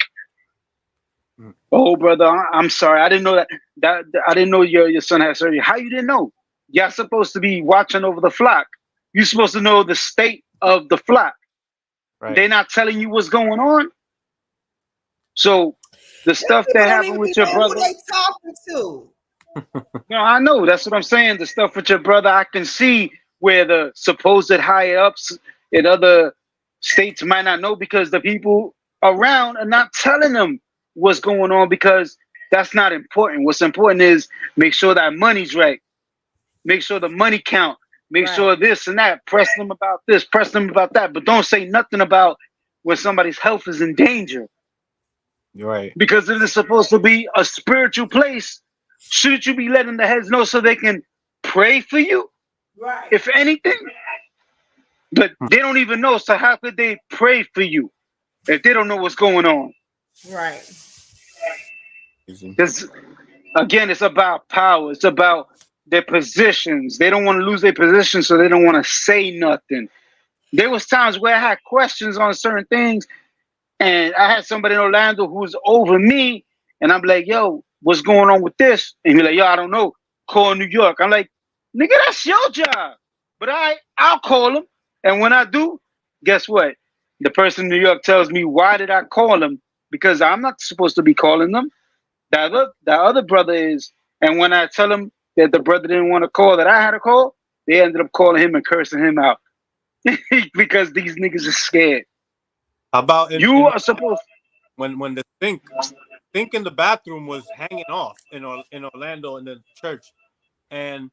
Oh, brother, I'm sorry. I didn't know that I didn't know your son had surgery. How you didn't know? Y'all supposed to be watching over the flock. You're supposed to know the state of the flock. Right. They're not telling you what's going on. So the stuff that happened with your brother. Who they talking to? No, I know. That's what I'm saying. The stuff with your brother, I can see where the supposed higher ups in other states might not know because the people around and not telling them what's going on, because that's not important. What's important is make sure that money's right. Make sure the money count. Make Right. sure this and that. Press them about this. Press them about that. But don't say nothing about when somebody's health is in danger. You're right. Because it is supposed to be a spiritual place. Shouldn't you be letting the heads know so they can pray for you, Right. if anything? But they don't even know. So how could they pray for you if they don't know what's going on? Right. Because again, it's about power. It's about their positions. They don't want to lose their position, so they don't want to say nothing. There was times where I had questions on certain things, and I had somebody in Orlando who was over me, and I'm like, "Yo, what's going on with this?" And he's like, "Yo, I don't know. Call New York." I'm like, "Nigga, that's your job." But I'll call him, and when I do, guess what? The person in New York tells me, "Why did I call him?" Because I'm not supposed to be calling them. That other brother is. And when I tell them that the brother didn't want to call, that I had to call, they ended up calling him and cursing him out because these niggas are scared. How about You are supposed. when the sink in the bathroom was hanging off in Orlando in the church, and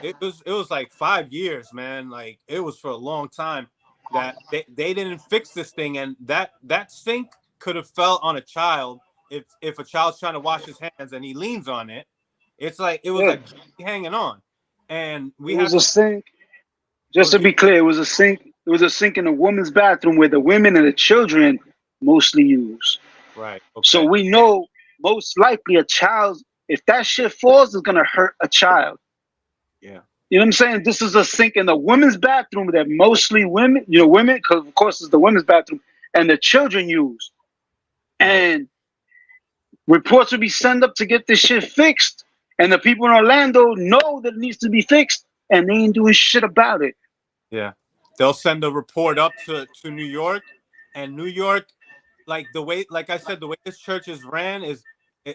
it was like 5 years, man. Like it was for a long time that they didn't fix this thing, and that sink could have fell on a child if a child's trying to wash his hands and he leans on it. It's like it was Yeah, like hanging on, and it we was had a to sink. go Just to to the be clear, it was a sink. It was a sink in a woman's bathroom where the women and the children mostly use. right. So Okay. we know most likely a child, if that shit falls, is gonna hurt a child. Yeah. You know what I'm saying? This is a sink in the women's bathroom that mostly women, women, because of course it's the women's bathroom, and the children use. Right. And reports will be sent up to get this shit fixed. And the people in Orlando know that it needs to be fixed, and they ain't doing shit about it. Yeah. They'll send a report up to New York, and New York, like the way, like I said, the way this church is ran is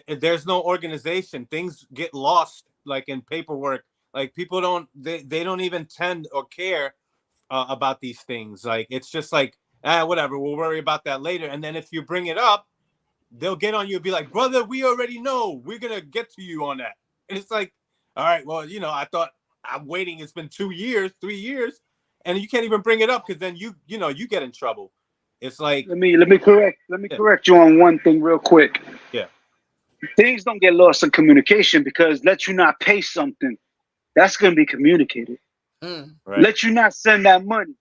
there's no organization. Things get lost, like in paperwork. Like people they don't even tend or care about these things. Like it's just like whatever. We'll worry about that later. And then if you bring it up, they'll get on you and be like, brother, we already know. We're gonna get to you on that. And it's like, all right, well, I thought I'm waiting. It's been 2 years, 3 years, and you can't even bring it up because then you get in trouble. It's like, Let me yeah, correct you on one thing real quick. yeah, Things don't get lost in communication, because let you not pay something, that's gonna be communicated. Mm. right. Let you not send that money,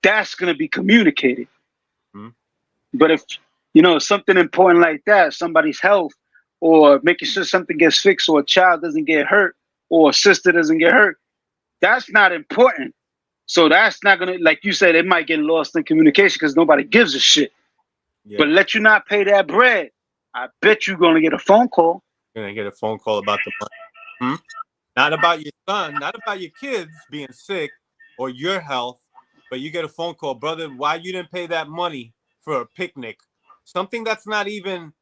that's gonna be communicated. Mm-hmm. But if something important like that, somebody's health, or making sure something gets fixed, or a child doesn't get hurt, or a sister doesn't get hurt, that's not important. So that's not gonna, like you said, it might get lost in communication because nobody gives a shit. But Yeah, let you not pay that bread, I bet you're gonna get a phone call. you're gonna get a phone call about the money. Hmm? Not about your son, not about your kids being sick or your health, but you get a phone call, brother. Why you didn't pay that money for a picnic? Something that's not even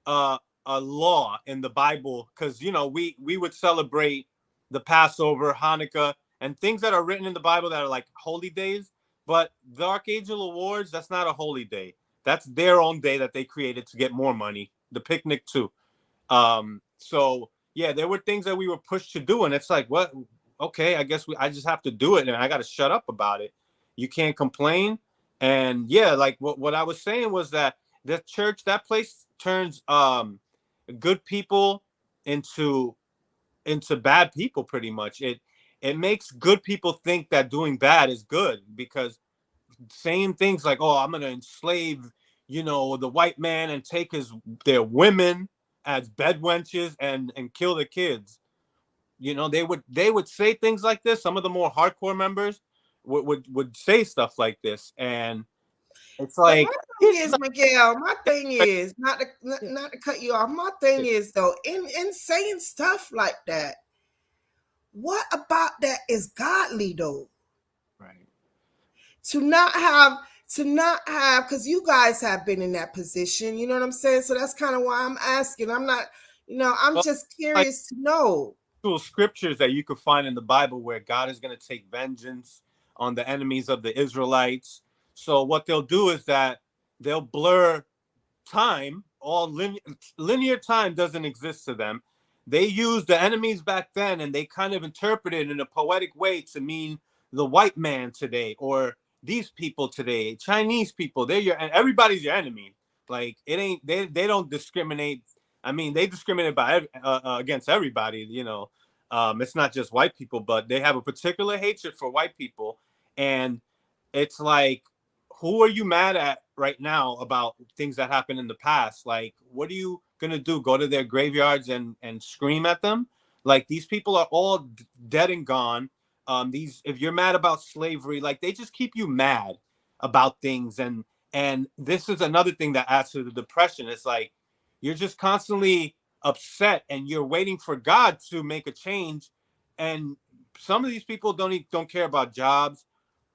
uh, a law in the Bible, because we would celebrate the Passover, Hanukkah, and things that are written in the Bible that are like holy days. But the Archangel Awards, that's not a holy day. That's their own day that they created to get more money. The picnic too. So yeah, there were things that we were pushed to do, and it's like, what? Okay, I guess I just have to do it, and I got to shut up about it. You can't complain, and yeah, like what I was saying was that the church, that place turns good people into bad people pretty much. It makes good people think that doing bad is good, because saying things like, "Oh, I'm gonna enslave, the white man and take their women as bed wenches and kill the kids." They would say things like this. Some of the more hardcore members would say stuff like this, and it's But my like thing it's is, Miguel, my thing is not to cut you off. My thing is though, in saying stuff like that, what about that is godly though? right. To not have because you guys have been in that position, you know what I'm saying? So that's kind of why I'm asking. I'm not, I'm Well, just like curious to know. actual scriptures that you could find in the Bible where God is going to take vengeance on the enemies of the Israelites. So what they'll do is that they'll blur time, linear time doesn't exist to them. They used the enemies back then, and they kind of interpreted in a poetic way to mean the white man today, or these people today, Chinese people. They're your, and everybody's your enemy. Like it ain't, they don't discriminate. I mean, they discriminate against everybody. It's not just white people, but they have a particular hatred for white people, and it's like, who are you mad at right now about things that happened in the past? Like, what are you gonna do? Go to their graveyards and scream at them? Like, these people are all dead and gone. If you're mad about slavery, like, they just keep you mad about things, and this is another thing that adds to the depression. It's like you're just constantly upset, and you're waiting for God to make a change. And some of these people don't care about jobs,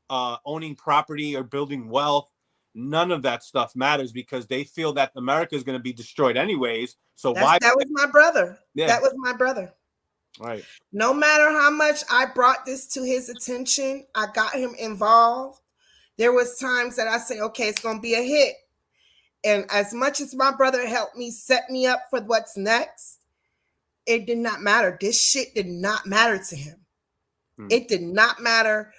owning property, or building wealth. None of that stuff matters because they feel that America is going to be destroyed anyways. So That was my brother. Yeah. That was my brother. Right. No matter how much I brought this to his attention, I got him involved. There was times that I say, okay, it's going to be a hit. And as much as my brother helped me set me up for what's next, it did not matter. This shit did not matter to him. It did not matter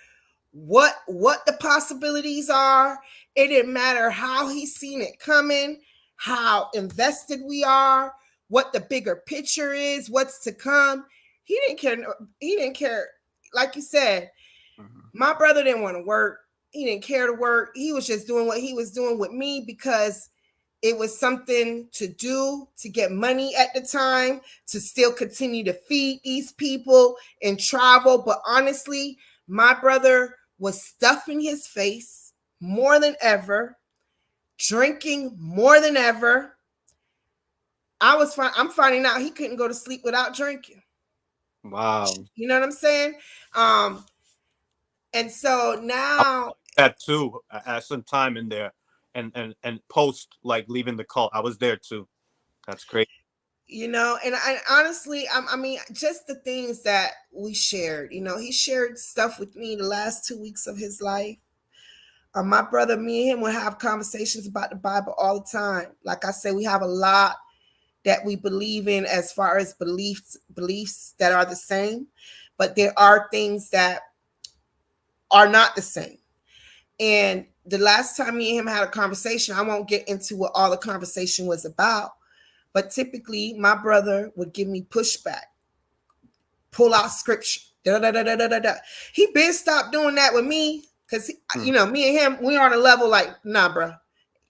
what the possibilities are. It didn't matter how he's seen it coming, how invested we are, what the bigger picture is, what's to come. He didn't care. He didn't care. Like you said, my brother didn't want to work. He didn't care to work. He was just doing what he was doing with me because it was something to do, to get money at the time, to still continue to feed these people and travel. But honestly, my brother was stuffing his face more than ever, drinking more than ever. I'm finding out he couldn't go to sleep without drinking. Wow. You know what I'm saying? And so now that too, at some time in there, and post, like, leaving the cult, I was there too. That's great. And I honestly, I mean, just the things that we shared. He shared stuff with me the last 2 weeks of his life. My brother, me and him would have conversations about the Bible all the time. Like I said, we have a lot that we believe in as far as beliefs that are the same, but there are things that are not the same. And the last time me and him had a conversation, I won't get into what all the conversation was about, but typically my brother would give me pushback, pull out scripture. He been stopped doing that with me because, me and him, we on a level like, nah, bro.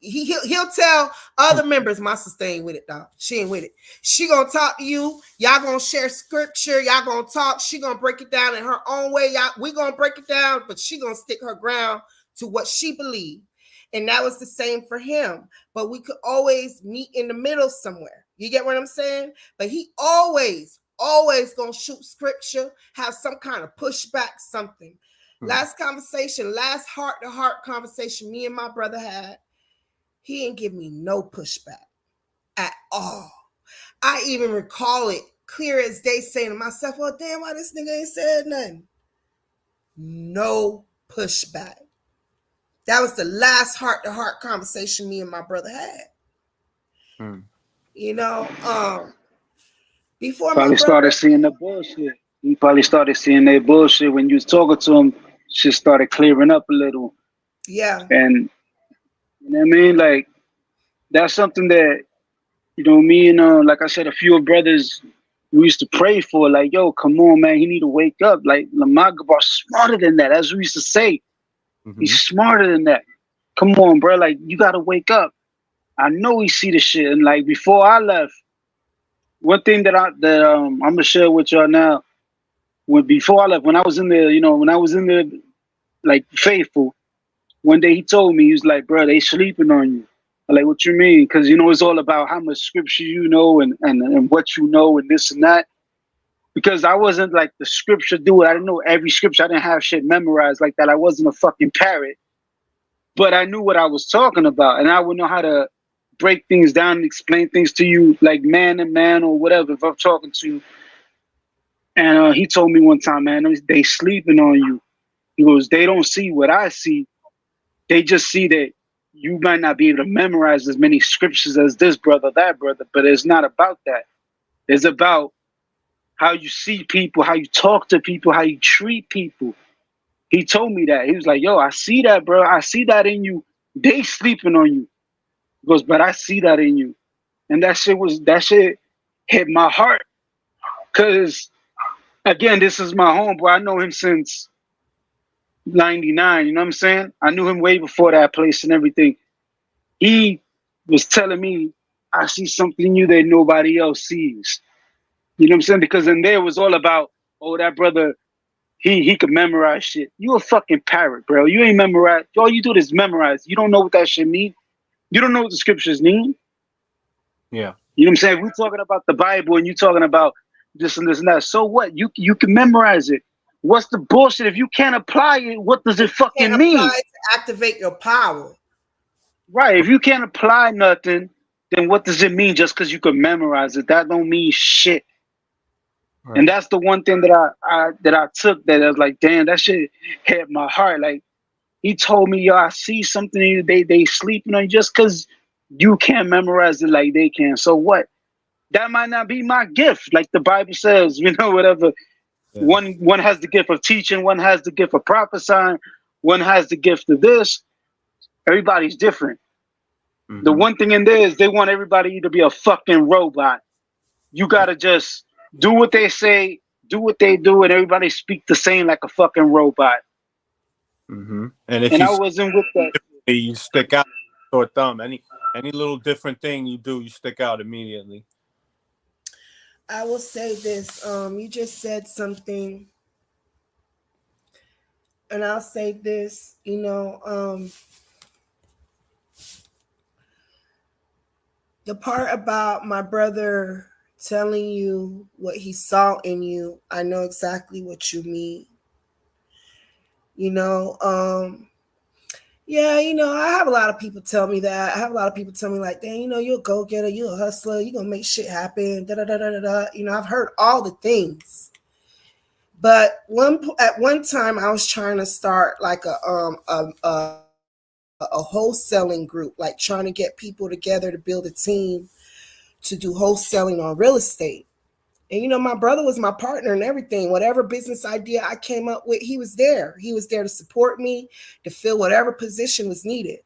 He'll tell other members, my sister ain't with it, dog. She ain't with it. She gonna talk to you. Y'all gonna share scripture. Y'all gonna talk. She gonna break it down in her own way. We gonna break it down, but she gonna stick her ground to what she believed. And that was the same for him. But we could always meet in the middle somewhere. You get what I'm saying? But he always gonna shoot scripture, have some kind of pushback, something. Last heart-to-heart conversation me and my brother had, he didn't give me no pushback at all. I even recall it clear as day, saying to myself, well, damn, why this nigga ain't said nothing? No pushback. That was the last heart-to-heart conversation me and my brother had. Before probably started seeing the bullshit. He probably started seeing that bullshit when you was talking to him. Shit started clearing up a little. Yeah. And you know what I mean? Like, that's something that, me and like I said, a few brothers we used to pray for. Like, yo, come on, man, he need to wake up. Like, Lamad Gabar's smarter than that, as we used to say. He's smarter than that. Come on, bro. Like, you gotta wake up. I know he see the shit. And like, before I left, one thing that I'm gonna share with y'all now. Before I left, when I was in there, like, faithful, one day he told me, he was like, bro, they sleeping on you. I'm like, what you mean? Because it's all about how much scripture you know and what you know and this and that. Because I wasn't like the scripture dude. I didn't know every scripture. I didn't have shit memorized like that. I wasn't a fucking parrot. But I knew what I was talking about, and I would know how to break things down and explain things to you, like man to man or whatever, if I'm talking to you. And he told me one time, man, they sleeping on you. He goes, they don't see what I see. They just see that you might not be able to memorize as many scriptures as this brother, that brother, but it's not about that. It's about how you see people, how you talk to people, how you treat people. He told me that. He was like, yo, I see that, bro. I see that in you. They sleeping on you. He goes, but I see that in you. And that shit hit my heart. Cause again, this is my homeboy. I know him since 99, you know what I'm saying? I knew him way before that place and everything. He was telling me, I see something in you that nobody else sees. You know what I'm saying? Because in there it was all about, oh, that brother, he could memorize shit. You a fucking parrot, bro. You ain't memorize. All you do is memorize. You don't know what that shit mean. You don't know what the scriptures mean. Yeah. You know what I'm saying? We're talking about the Bible and you talking about this and this and that. So what? You can memorize it. What's the bullshit? If you can't apply it, what does it Can't fucking mean? apply it to activate your power. Right. If you can't apply nothing, then what does it mean just because you can memorize it? That don't mean shit. Right. And that's the one thing that I took that I was like, damn, that shit hit my heart. Like he told me, yo, I see something in you. They sleeping on you just because you can't memorize it like they can. So what? That might not be my gift, like the Bible says, whatever. Yeah. One has the gift of teaching, one has the gift of prophesying, one has the gift of this. Everybody's different. The one thing in there is they want everybody to be a fucking robot. You gotta just do what they say, do what they do, and everybody speak the same like a fucking robot. And if And you I wasn't with that. you stick out, sore thumb. Any little different thing you do, you stick out immediately. I will say this. You just said something, and I'll say this. The part about my brother telling you what he saw in you, I know exactly what you mean. Yeah, I have a lot of people tell me that. I have a lot of people tell me like, dang, you're a go-getter, you're a hustler, you're gonna make shit happen, da da da da da. I've heard all the things. But at one time I was trying to start like a wholesaling group, like trying to get people together to build a team to do wholesaling on real estate. And my brother was my partner and everything. Whatever business idea I came up with, he was there. He was there to support me, to fill whatever position was needed.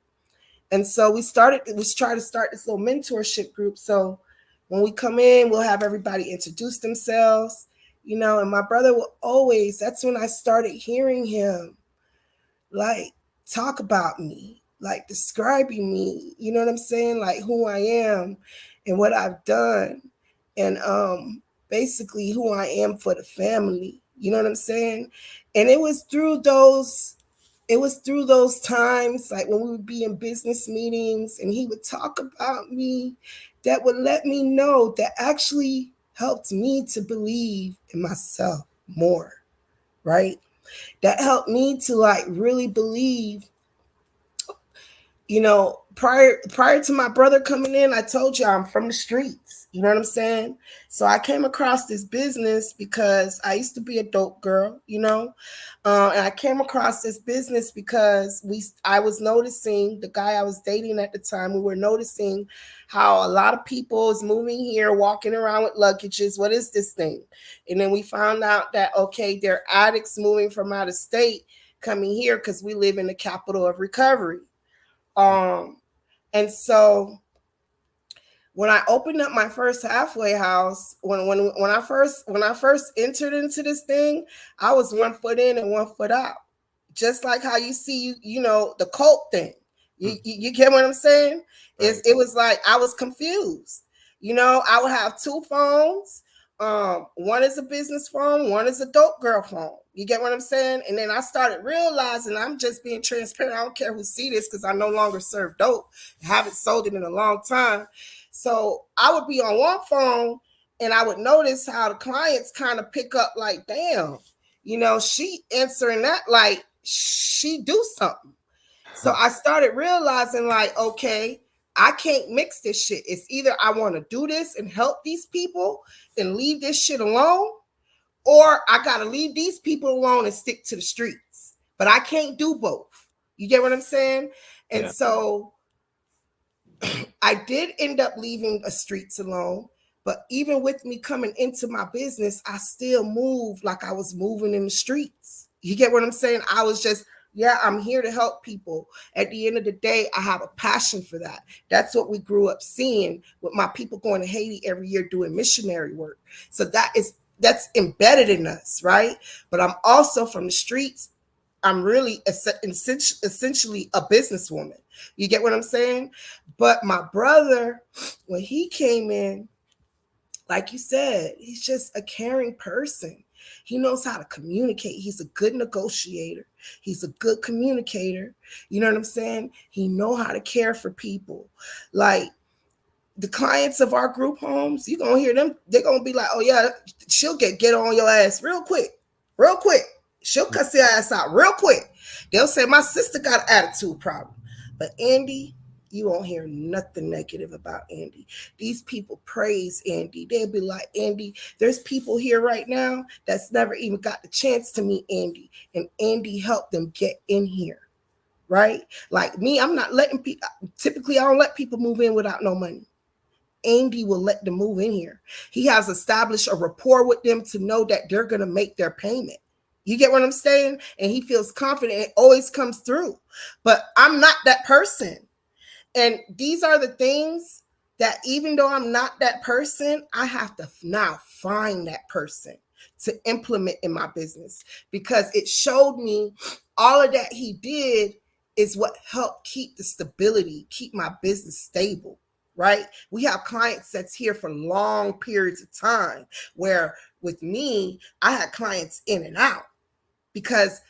And so we tried to start this little mentorship group. So when we come in, we'll have everybody introduce themselves, and my brother will always, that's when I started hearing him like talk about me, like describing me, you know what I'm saying? Like who I am and what I've done. And basically who I am for the family. You know what I'm saying? And it was through those times, like when we would be in business meetings and he would talk about me, that would let me know, that actually helped me to believe in myself more, right? That helped me to like really believe. Prior to my brother coming in, I told you I'm from the streets. You know what I'm saying? So I came across this business because I used to be a dope girl, and I came across this business because I was noticing, the guy I was dating at the time, we were noticing how a lot of people is moving here, walking around with luggages. What is this thing? And then we found out that, okay, they're addicts moving from out of state, coming here because we live in the capital of recovery. And so when I opened up my first halfway house, when I first entered into this thing, I was 1 foot in and 1 foot out. Just like how you see, the cult thing. You get what I'm saying? Right. It was like I was confused. I would have two phones. One is a business phone, one is a dope girl phone. You get what I'm saying? And then I started realizing, I'm just being transparent. I don't care who see this because I no longer serve dope. I haven't sold it in a long time. So I would be on one phone and I would notice how the clients kind of pick up like, damn, she answering that like she do something. So I started realizing like, okay, I can't mix this shit. It's either I want to do this and help these people and leave this shit alone, or I got to leave these people alone and stick to the streets. But I can't do both. You get what I'm saying? And so I did end up leaving the streets alone, but even with me coming into my business, I still moved like I was moving in the streets. You get what I'm saying? I was just, yeah, I'm here to help people. At the end of the day, I have a passion for that. That's what we grew up seeing with my people going to Haiti every year doing missionary work. So that's embedded in us, right? But I'm also from the streets. I'm really essentially a businesswoman. You get what I'm saying? But my brother, when he came in, like you said, he's just a caring person. He knows how to communicate. He's a good negotiator. He's a good communicator. You know what I'm saying? He know how to care for people. Like the clients of our group homes, you're gonna hear them, they're gonna be like, oh yeah, she'll get on your ass real quick, real quick. She'll cuss your ass out real quick. They'll say my sister got an attitude problem. But Andy, you won't hear nothing negative about Andy. These people praise Andy. They'll be like, Andy, there's people here right now that's never even got the chance to meet Andy. And Andy helped them get in here. Right? Like me, I'm not letting people, typically I don't let people move in without no money. Andy will let them move in here. He has established a rapport with them to know that they're going to make their payment. You get what I'm saying? And he feels confident. It always comes through. But I'm not that person. And these are the things that even though I'm not that person, I have to now find that person to implement in my business, because it showed me all of that he did is what helped keep the stability, keep my business stable. Right? We have clients that's here for long periods of time, where with me, I had clients in and out because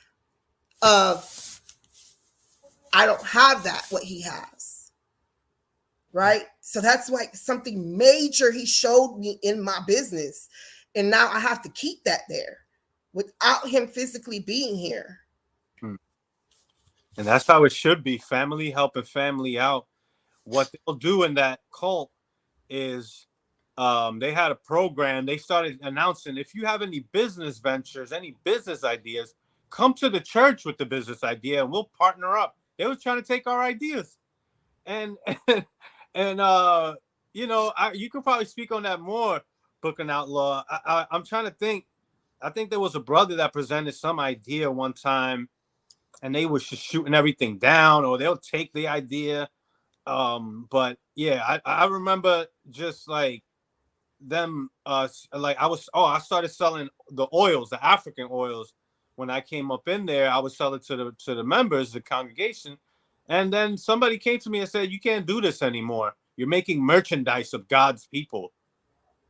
of I don't have that, what he has. Right? So that's like something major he showed me in my business. And now I have to keep that there without him physically being here. And that's how it should be. Family helping family out. What they'll do in that cult is they had a program. They started announcing, if you have any business ventures, any business ideas, come to the church with the business idea and we'll partner up. They were trying to take our ideas. And and you know, you could probably speak on that more, Book and Outlaw. I'm trying to think. I think there was a brother that presented some idea one time and they were just shooting everything down, or they'll take the idea. But yeah, I remember just like them like I started selling the oils, the African oils. When I came up in there, I was selling to the members, the congregation. And then somebody came to me and said, you can't do this anymore. You're making merchandise of God's people.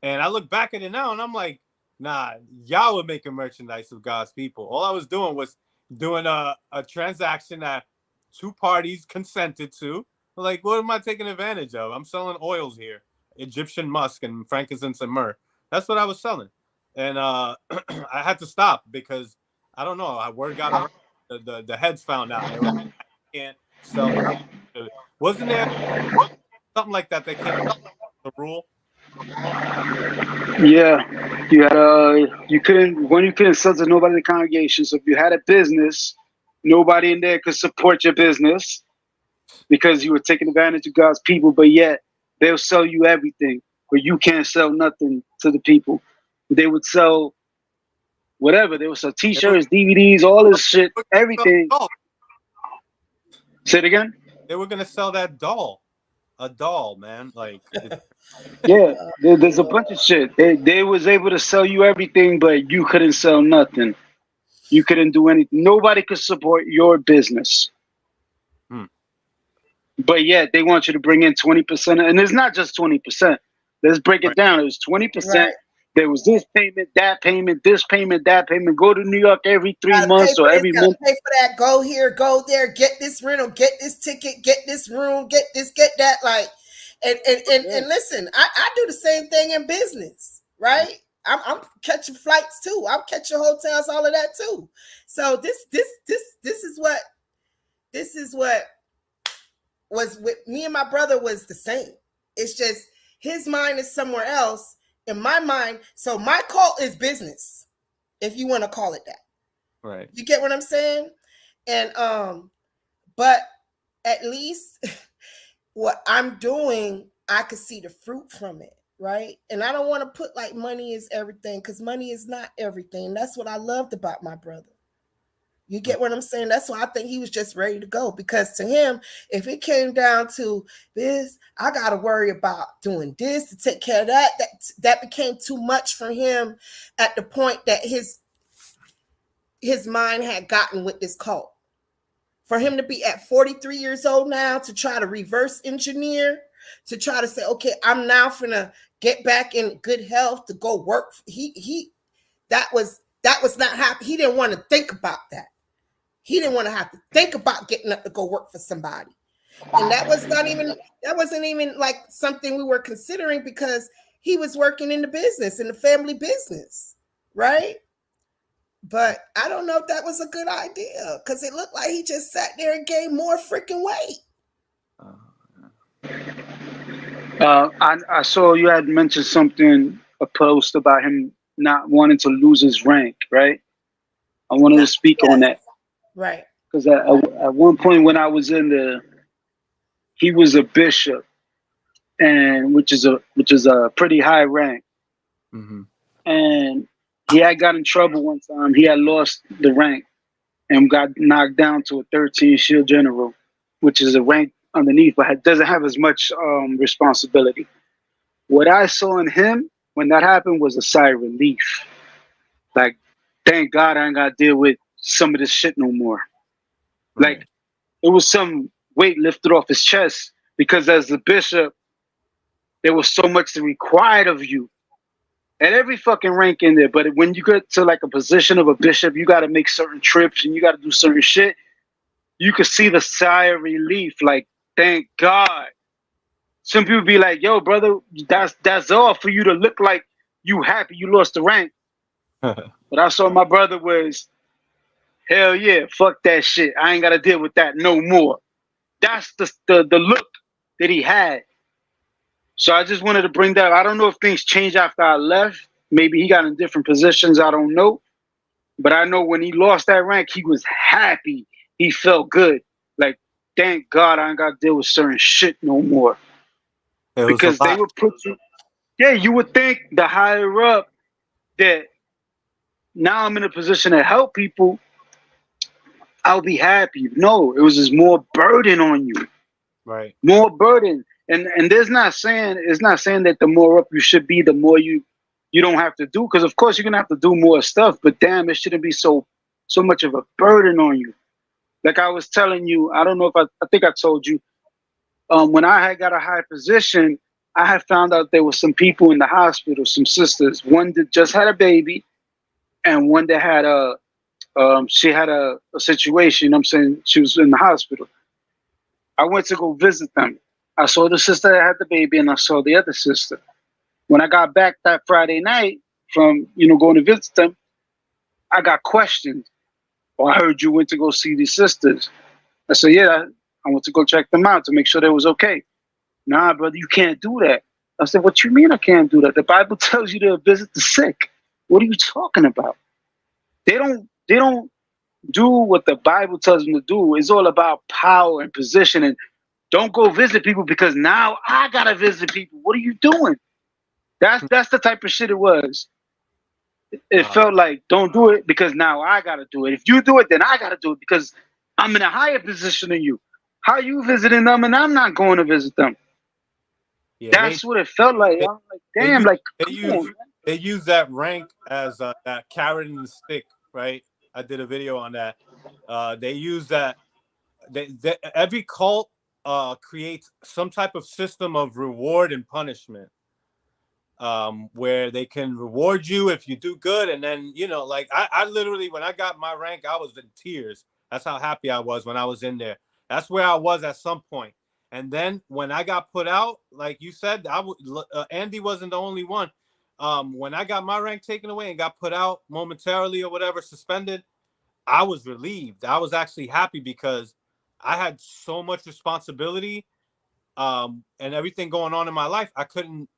And I look back at it now and I'm like, nah, y'all were making merchandise of God's people. All I was doing was doing a transaction that two parties consented to. Like, what am I taking advantage of? I'm selling oils here, Egyptian musk and frankincense and myrrh. That's what I was selling. And I had to stop because I don't know. Word got around. The heads found out. They were like, I can't sell. Wasn't there something like that that came the rule? Yeah, you couldn't sell to nobody in the congregation. So if you had a business, nobody in there could support your business because you were taking advantage of God's people. But yet they'll sell you everything, but you can't sell nothing to the people. They would sell whatever. They would sell They were, T-shirts, DVDs, all this shit, everything. doll. Say it again. They were gonna sell that doll, a doll, man. Like, Yeah, there's a bunch of shit. They was able to sell you everything, but you couldn't sell nothing. You couldn't do anything. Nobody could support your business. hmm, But yet they want you to bring in 20%. And it's not just 20%. Let's break it right. down. It was 20%. Right. There was this payment, that payment, this payment, that payment. Go to New York every 3 months or This, every gotta month. pay for that. Go here, go there, get this rental, get this ticket, get this room, get this, get that. Like, and listen, I do the same thing in business, right? I'm catching flights too. I'm catching hotels, all of that too. So this is what was with me and my brother was the same. It's just his mind is somewhere else in my mind. So my cult is business, if you want to call it that. Right. You get what I'm saying? And but at least what I'm doing, I could see the fruit from it, right? And I don't want to put like money is everything, because money is not everything. That's what I loved about my brother. You get what I'm saying? That's why I think he was just ready to go, because to him, if it came down to this, I got to worry about doing this to take care of that. That became too much for him at the point that his mind had gotten with this cult. For him to be at 43 years old now to try to reverse engineer, to try to say, okay, I'm now finna get back in good health to go work. That was not happy. He didn't want to think about that. He didn't want to have to think about getting up to go work for somebody. And that wasn't even like something we were considering, because he was working in the business, in the family business, right? But I don't know if that was a good idea, because it looked like he just sat there and gained more freaking weight. I saw you had mentioned something, a post about him not wanting to lose his rank, right? I wanted to speak on that. Right. Because at one point when I was he was a bishop, and which is a pretty high rank. Mm-hmm. And he had got in trouble one time. He had lost the rank and got knocked down to a 13 shield general, which is a rank underneath, but doesn't have as much responsibility. What I saw in him when that happened was a sigh of relief. Like, thank God I ain't got to deal with some of this shit no more. Right. Like, it was some weight lifted off his chest, because as the bishop, there was so much required of you at every fucking rank in there. But when you get to like a position of a bishop, you got to make certain trips and you got to do certain shit. You could see the sigh of relief. Like, thank God. Some people be like, yo, brother, that's all for you to look like you happy you lost the rank. But I saw my brother was, hell yeah, fuck that shit. I ain't got to deal with that no more. That's the look that he had. So I just wanted to bring that. I don't know if things changed after I left. Maybe he got in different positions. I don't know. But I know when he lost that rank, he was happy. He felt good. Like, thank God I ain't got to deal with certain shit no more. Because they would put you, yeah, you would think the higher up that now I'm in a position to help people, I'll be happy. No, it was just more burden on you. Right. More burden. And there's not saying, it's not saying that the more up you should be, the more you don't have to do. Because of course you're gonna have to do more stuff, but damn, it shouldn't be so much of a burden on you. Like I was telling you, I don't know if I think I told you, when I had got a high position, I had found out there were some people in the hospital, some sisters, one that just had a baby, and one that had she had a situation, you know what I'm saying? She was in the hospital. I went to go visit them. I saw the sister that had the baby, and I saw the other sister. When I got back that Friday night from, going to visit them, I got questioned. Well, I heard you went to go see these sisters. I said, yeah, I went to go check them out to make sure they was okay. Nah, brother, you can't do that. I said, what you mean I can't do that? The Bible tells you to visit the sick. What are you talking about? They don't do what the Bible tells them to do. It's all about power and position. And don't go visit people because now I gotta visit people. What are you doing? That's the type of shit it was. It felt like, don't do it because now I gotta do it. If you do it, then I gotta do it because I'm in a higher position than you. How are you visiting them and I'm not going to visit them? Yeah, that's what it felt like. I'm like, damn, they use that rank as that carrot and the stick, right? I did a video on that. They use that. Every cult creates some type of system of reward and punishment, where they can reward you if you do good, and then like I literally, when I got my rank, I was in tears. That's how happy I was when I was in there. That's where I was at some point. And then when I got put out, like you said, Andy wasn't the only one. When I got my rank taken away and got put out momentarily or whatever, suspended, I was relieved. I was actually happy because I had so much responsibility, and everything going on in my life. I couldn't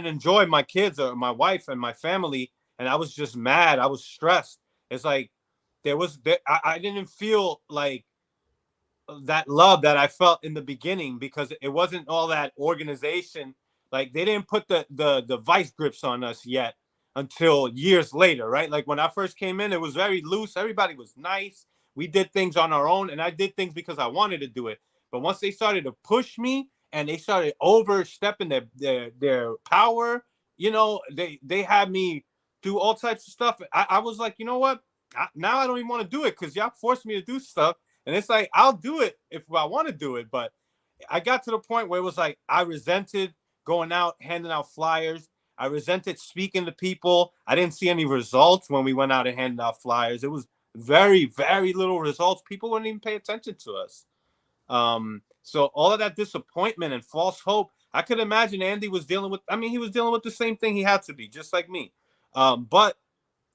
enjoy my kids or my wife and my family, and I was just mad. I was stressed. It's like I didn't feel like that love that I felt in the beginning, because it wasn't all that organization. Like they didn't put the vice grips on us yet until years later, right? Like when I first came in, it was very loose. Everybody was nice. We did things on our own, and I did things because I wanted to do it. But once they started to push me and they started overstepping their power, they had me do all types of stuff. I was like, you know what? Now I don't even want to do it because y'all forced me to do stuff. And it's like, I'll do it if I want to do it. But I got to the point where it was like, I resented going out, handing out flyers. I resented speaking to people. I didn't see any results when we went out and handed out flyers. It was very, very little results. People wouldn't even pay attention to us. So all of that disappointment and false hope, I could imagine Andy was dealing with. I mean, he was dealing with the same thing he had to be, just like me. But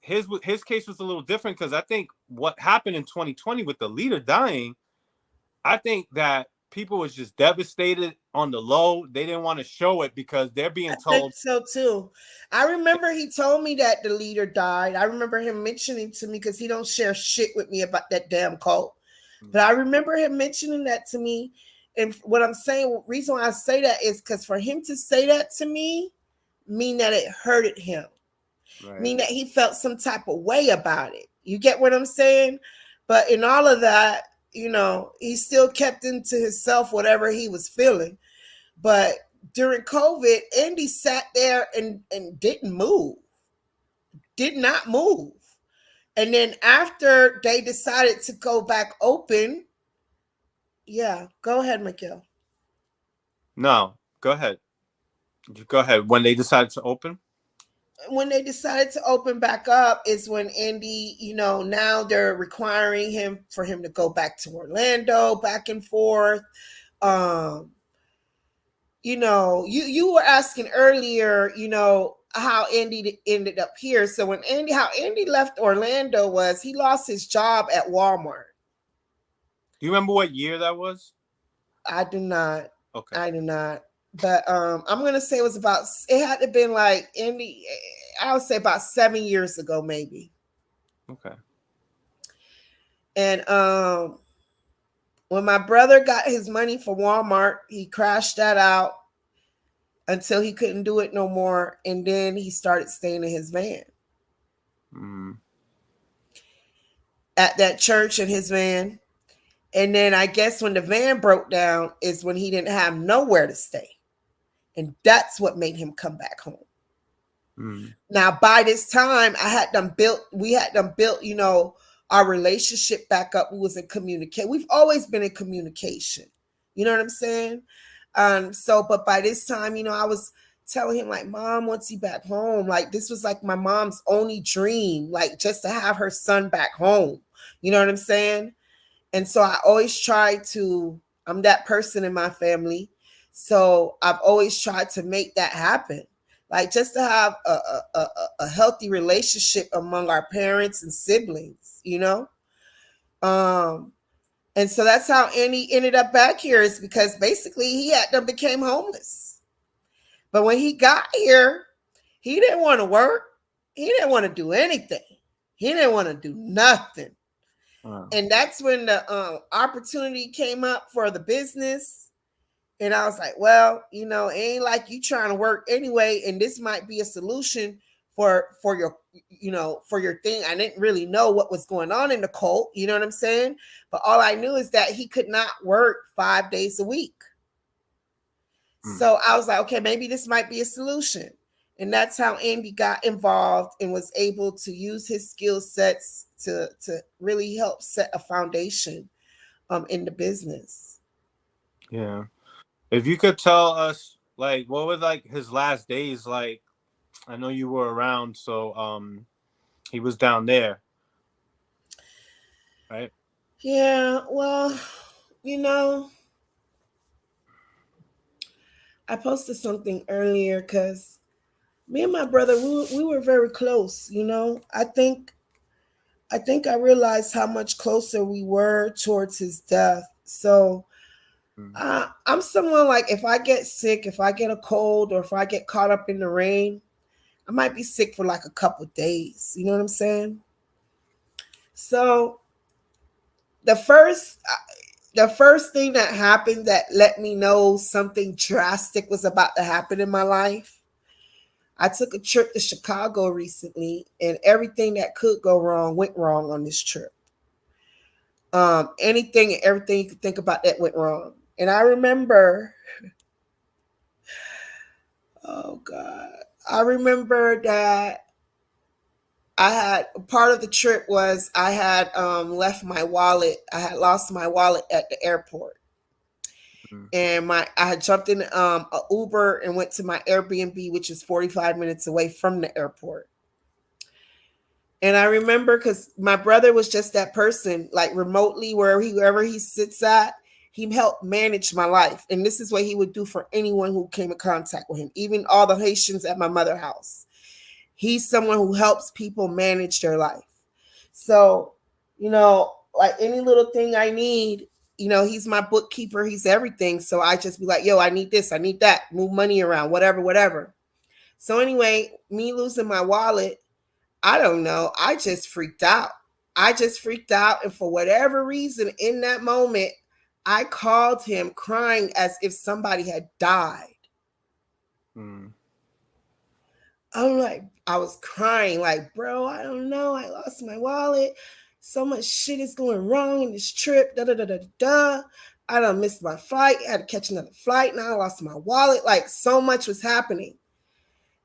his case was a little different because I think what happened in 2020 with the leader dying, I think that people was just devastated on the low. They didn't want to show it because they're being told. I think so too. I remember he told me that the leader died. I remember him mentioning to me because he don't share shit with me about that damn cult. But I remember him mentioning that to me. And what I'm saying, reason why I say that is because for him to say that to me, mean that it hurted him. Right. Mean that he felt some type of way about it. You get what I'm saying? But in all of that, he still kept into himself whatever he was feeling. But during COVID, Andy sat there and didn't move. Did not move. And then after they decided to go back open, yeah, go ahead, Miguel. No, go ahead. Go ahead. When they decided to open? When they decided to open back up is when Andy, now they're requiring him to go back to Orlando, back and forth. You were asking earlier, how Andy ended up here. So how Andy left Orlando was he lost his job at Walmart. Do you remember what year that was? I do not. Okay. I do not. But I'm gonna say it had to been like Andy, I would say about 7 years ago, maybe. Okay. And when my brother got his money for Walmart, he crashed that out until he couldn't do it no more. And then he started staying in his van. At that church in his van. And then I guess when the van broke down is when he didn't have nowhere to stay. And that's what made him come back home. Now, by this time, we had them built, our relationship back up. We was in communication. We've always been in communication. You know what I'm saying? But by this time, I was telling him like, Mom wants you back home. Like this was like my mom's only dream, like just to have her son back home. You know what I'm saying? And so I always try to, I'm that person in my family. So I've always tried to make that happen. Like just to have a healthy relationship among our parents and siblings, And so that's how Andy ended up back here, is because basically he became homeless. But when he got here, he didn't want to work. He didn't want to do anything. He didn't want to do nothing. Wow. And that's when the opportunity came up for the business. And I was like, well, it ain't like you trying to work anyway. And this might be a solution for your, for your thing. I didn't really know what was going on in the cult. You know what I'm saying? But all I knew is that he could not work 5 days a week. So I was like, okay, maybe this might be a solution. And that's how Andy got involved and was able to use his skill sets to really help set a foundation in the business. Yeah. If you could tell us, like, what were like his last days like? I know you were around, so he was down there, right? Yeah, well, I posted something earlier because me and my brother, we were very close. I think I realized how much closer we were towards his death. So I'm someone like, if I get sick, if I get a cold, or if I get caught up in the rain, I might be sick for like a couple days. You know what I'm saying? So the first the first thing that happened that let me know something drastic was about to happen in my life, I took a trip to Chicago recently, and everything that could go wrong went wrong on this trip. Anything and everything you could think about that went wrong. And I remember, oh God, I remember that I had part of the trip was I had left my wallet. I had lost my wallet at the airport, Mm. and I had jumped in a Uber and went to my Airbnb, which is 45 minutes away from the airport. And I remember because my brother was just that person, like remotely, wherever he sits at, he helped manage my life. And this is what he would do for anyone who came in contact with him, even all the Haitians at my mother's house. He's someone who helps people manage their life. So, like any little thing I need, he's my bookkeeper, he's everything. So I just be like, yo, I need this, I need that, move money around, whatever, whatever. So anyway, me losing my wallet, I don't know. I just freaked out. And for whatever reason, in that moment, I called him crying as if somebody had died. Mm. I'm like, I was crying, like, bro, I don't know. I lost my wallet. So much shit is going wrong in this trip. Da da da da da. I done missed my flight. I had to catch another flight. Now I lost my wallet. Like, so much was happening.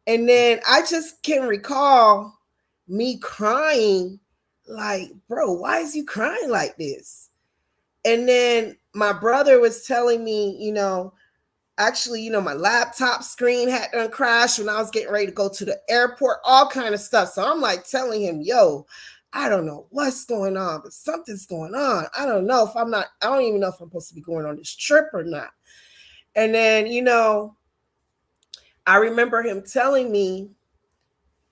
And then I just can recall me crying, like, bro, why is you crying like this? And then my brother was telling me, actually, my laptop screen had done crashed when I was getting ready to go to the airport, all kind of stuff. So I'm like telling him, yo, I don't know what's going on, but something's going on. I don't even know if I'm supposed to be going on this trip or not. And then, I remember him telling me,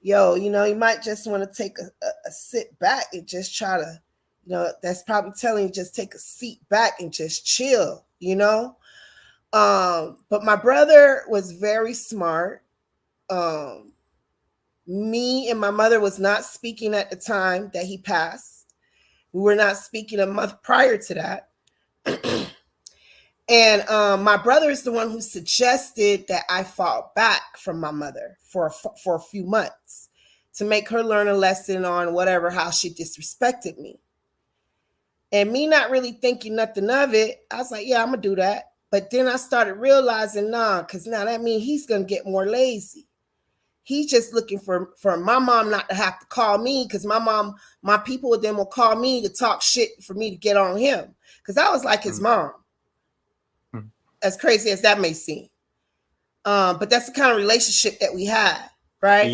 yo, you might just want to take a sit back and just try to, that's probably telling you just take a seat back and just chill, But my brother was very smart. Me and my mother was not speaking at the time that he passed. We were not speaking a month prior to that. And my brother is the one who suggested that I fall back from my mother for a few months to make her learn a lesson on whatever, how she disrespected me. And me not really thinking nothing of it, I was like, yeah, I'm going to do that. But then I started realizing, because now that means he's going to get more lazy. He's just looking for my mom not to have to call me, because my people then will call me to talk shit for me to get on him. Because I was like his mom. As crazy as that may seem. But that's the kind of relationship that we had, right?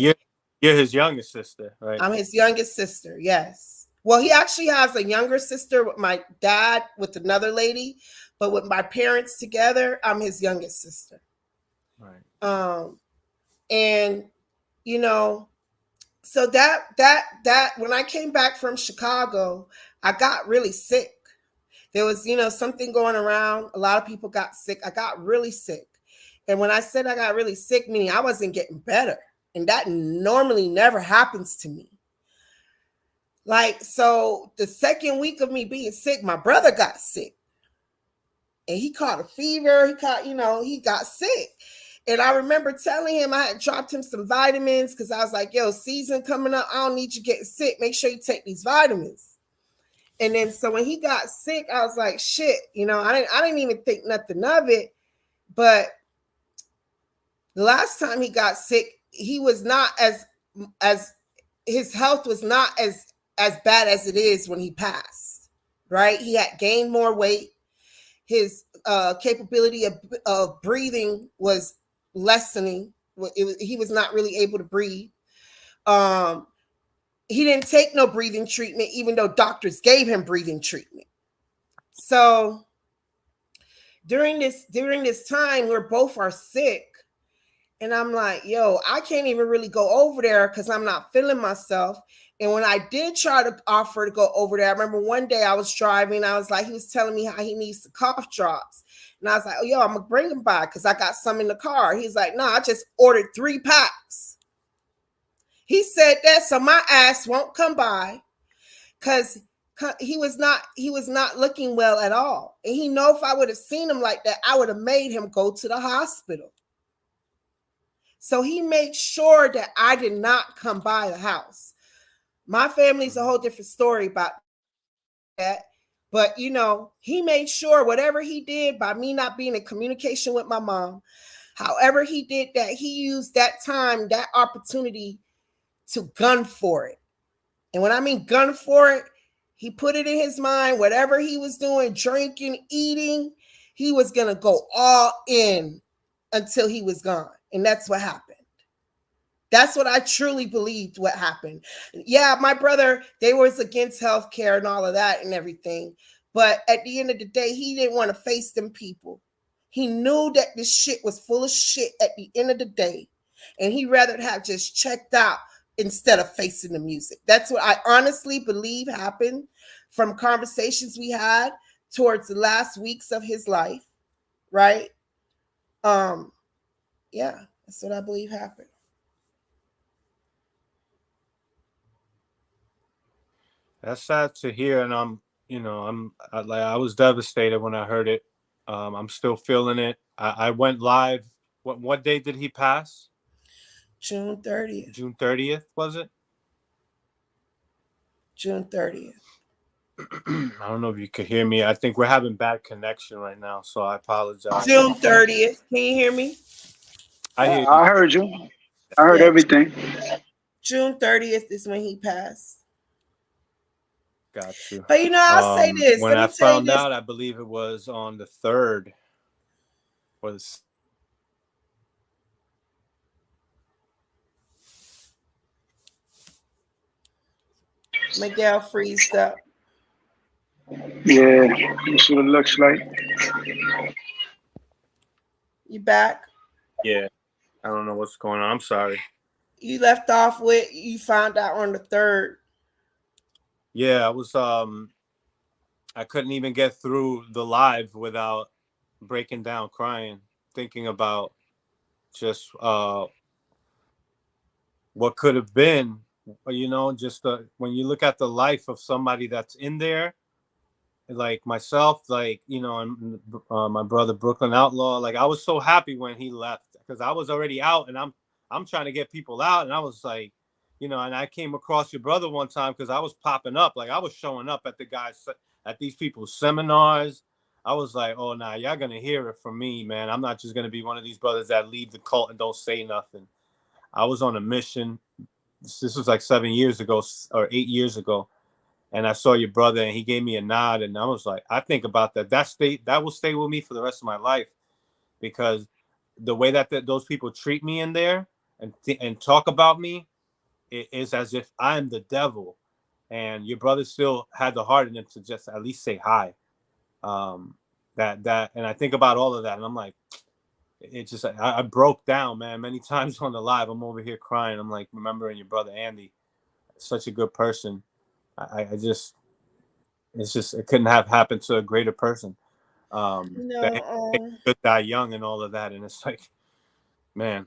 You're his youngest sister, right? I'm his youngest sister, yes. Well, he actually has a younger sister with my dad, with another lady, but with my parents together, I'm his youngest sister. Right. And so that when I came back from Chicago, I got really sick. There was, something going around. A lot of people got sick. I got really sick. And when I said I got really sick, meaning I wasn't getting better. And that normally never happens to me. Like, so the second week of me being sick, my brother got sick. And he caught a fever. He got sick. And I remember telling him I had dropped him some vitamins because I was like, yo, season coming up. I don't need you getting sick. Make sure you take these vitamins. And then so when he got sick, I was like, shit, I didn't even think nothing of it. But the last time he got sick, he was not as his health was not as bad as it is when he passed, right? He had gained more weight. His capability of breathing was lessening. He was not really able to breathe. He didn't take no breathing treatment, even though doctors gave him breathing treatment. So during this time, we're both are sick. And I'm like, yo, I can't even really go over there because I'm not feeling myself. And when I did try to offer to go over there, I remember one day I was driving. I was like, he was telling me how he needs the cough drops. And I was like, oh, yo, I'm going to bring them by because I got some in the car. He's like, no, I just ordered 3 packs. He said that so my ass won't come by because he was not looking well at all. And he know if I would have seen him like that, I would have made him go to the hospital. So he made sure that I did not come by the house. My family's a whole different story about that. But he made sure whatever he did by me not being in communication with my mom, however he did that, he used that time, that opportunity to gun for it. And when I mean gun for it, he put it in his mind, whatever he was doing, drinking, eating, he was going to go all in until he was gone. And that's what happened. That's what I truly believed what happened. Yeah, my brother, they was against healthcare and all of that and everything. But at the end of the day, he didn't want to face them people. He knew that this shit was full of shit at the end of the day. And he rather have just checked out instead of facing the music. That's what I honestly believe happened from conversations we had towards the last weeks of his life. Right? Yeah, that's what I believe happened. That's sad to hear, and I was devastated when I heard it. I'm still feeling it. I went live. What day did he pass? June 30th. June 30th, was it? June 30th. I don't know if you could hear me. I think we're having bad connection right now, so I apologize. June 30th. Can you hear me? I hear you. I heard you. I heard everything. June 30th is when he passed. Got you. But I'll say this. When I found out, I believe it was on the 3rd. Miguel freezed up. Yeah, that's what it looks like. You back? Yeah. I don't know what's going on. I'm sorry. You left off with you found out on the 3rd. Yeah, I was I couldn't even get through the live without breaking down, crying, thinking about just what could have been. Just when you look at the life of somebody that's in there, like myself, and my brother Brooklyn Outlaw, like I was so happy when he left because I was already out, and I'm trying to get people out, and I was like, and I came across your brother one time because I was popping up, like I was showing up at these people's seminars. I was like, oh, nah, y'all gonna hear it from me, man. I'm not just gonna be one of these brothers that leave the cult and don't say nothing. I was on a mission. This was like 7 years ago or 8 years ago. And I saw your brother and he gave me a nod. And I was like, I think about that. That will stay with me for the rest of my life because the way that those people treat me in there and talk about me, it is as if I'm the devil. And your brother still had the heart in him to just at least say hi. And I think about all of that. And I'm like, it just, I broke down, man, many times on the live. I'm over here crying. I'm like, remembering your brother, Andy, such a good person. It couldn't have happened to a greater person. That could die young and all of that. And it's like, man,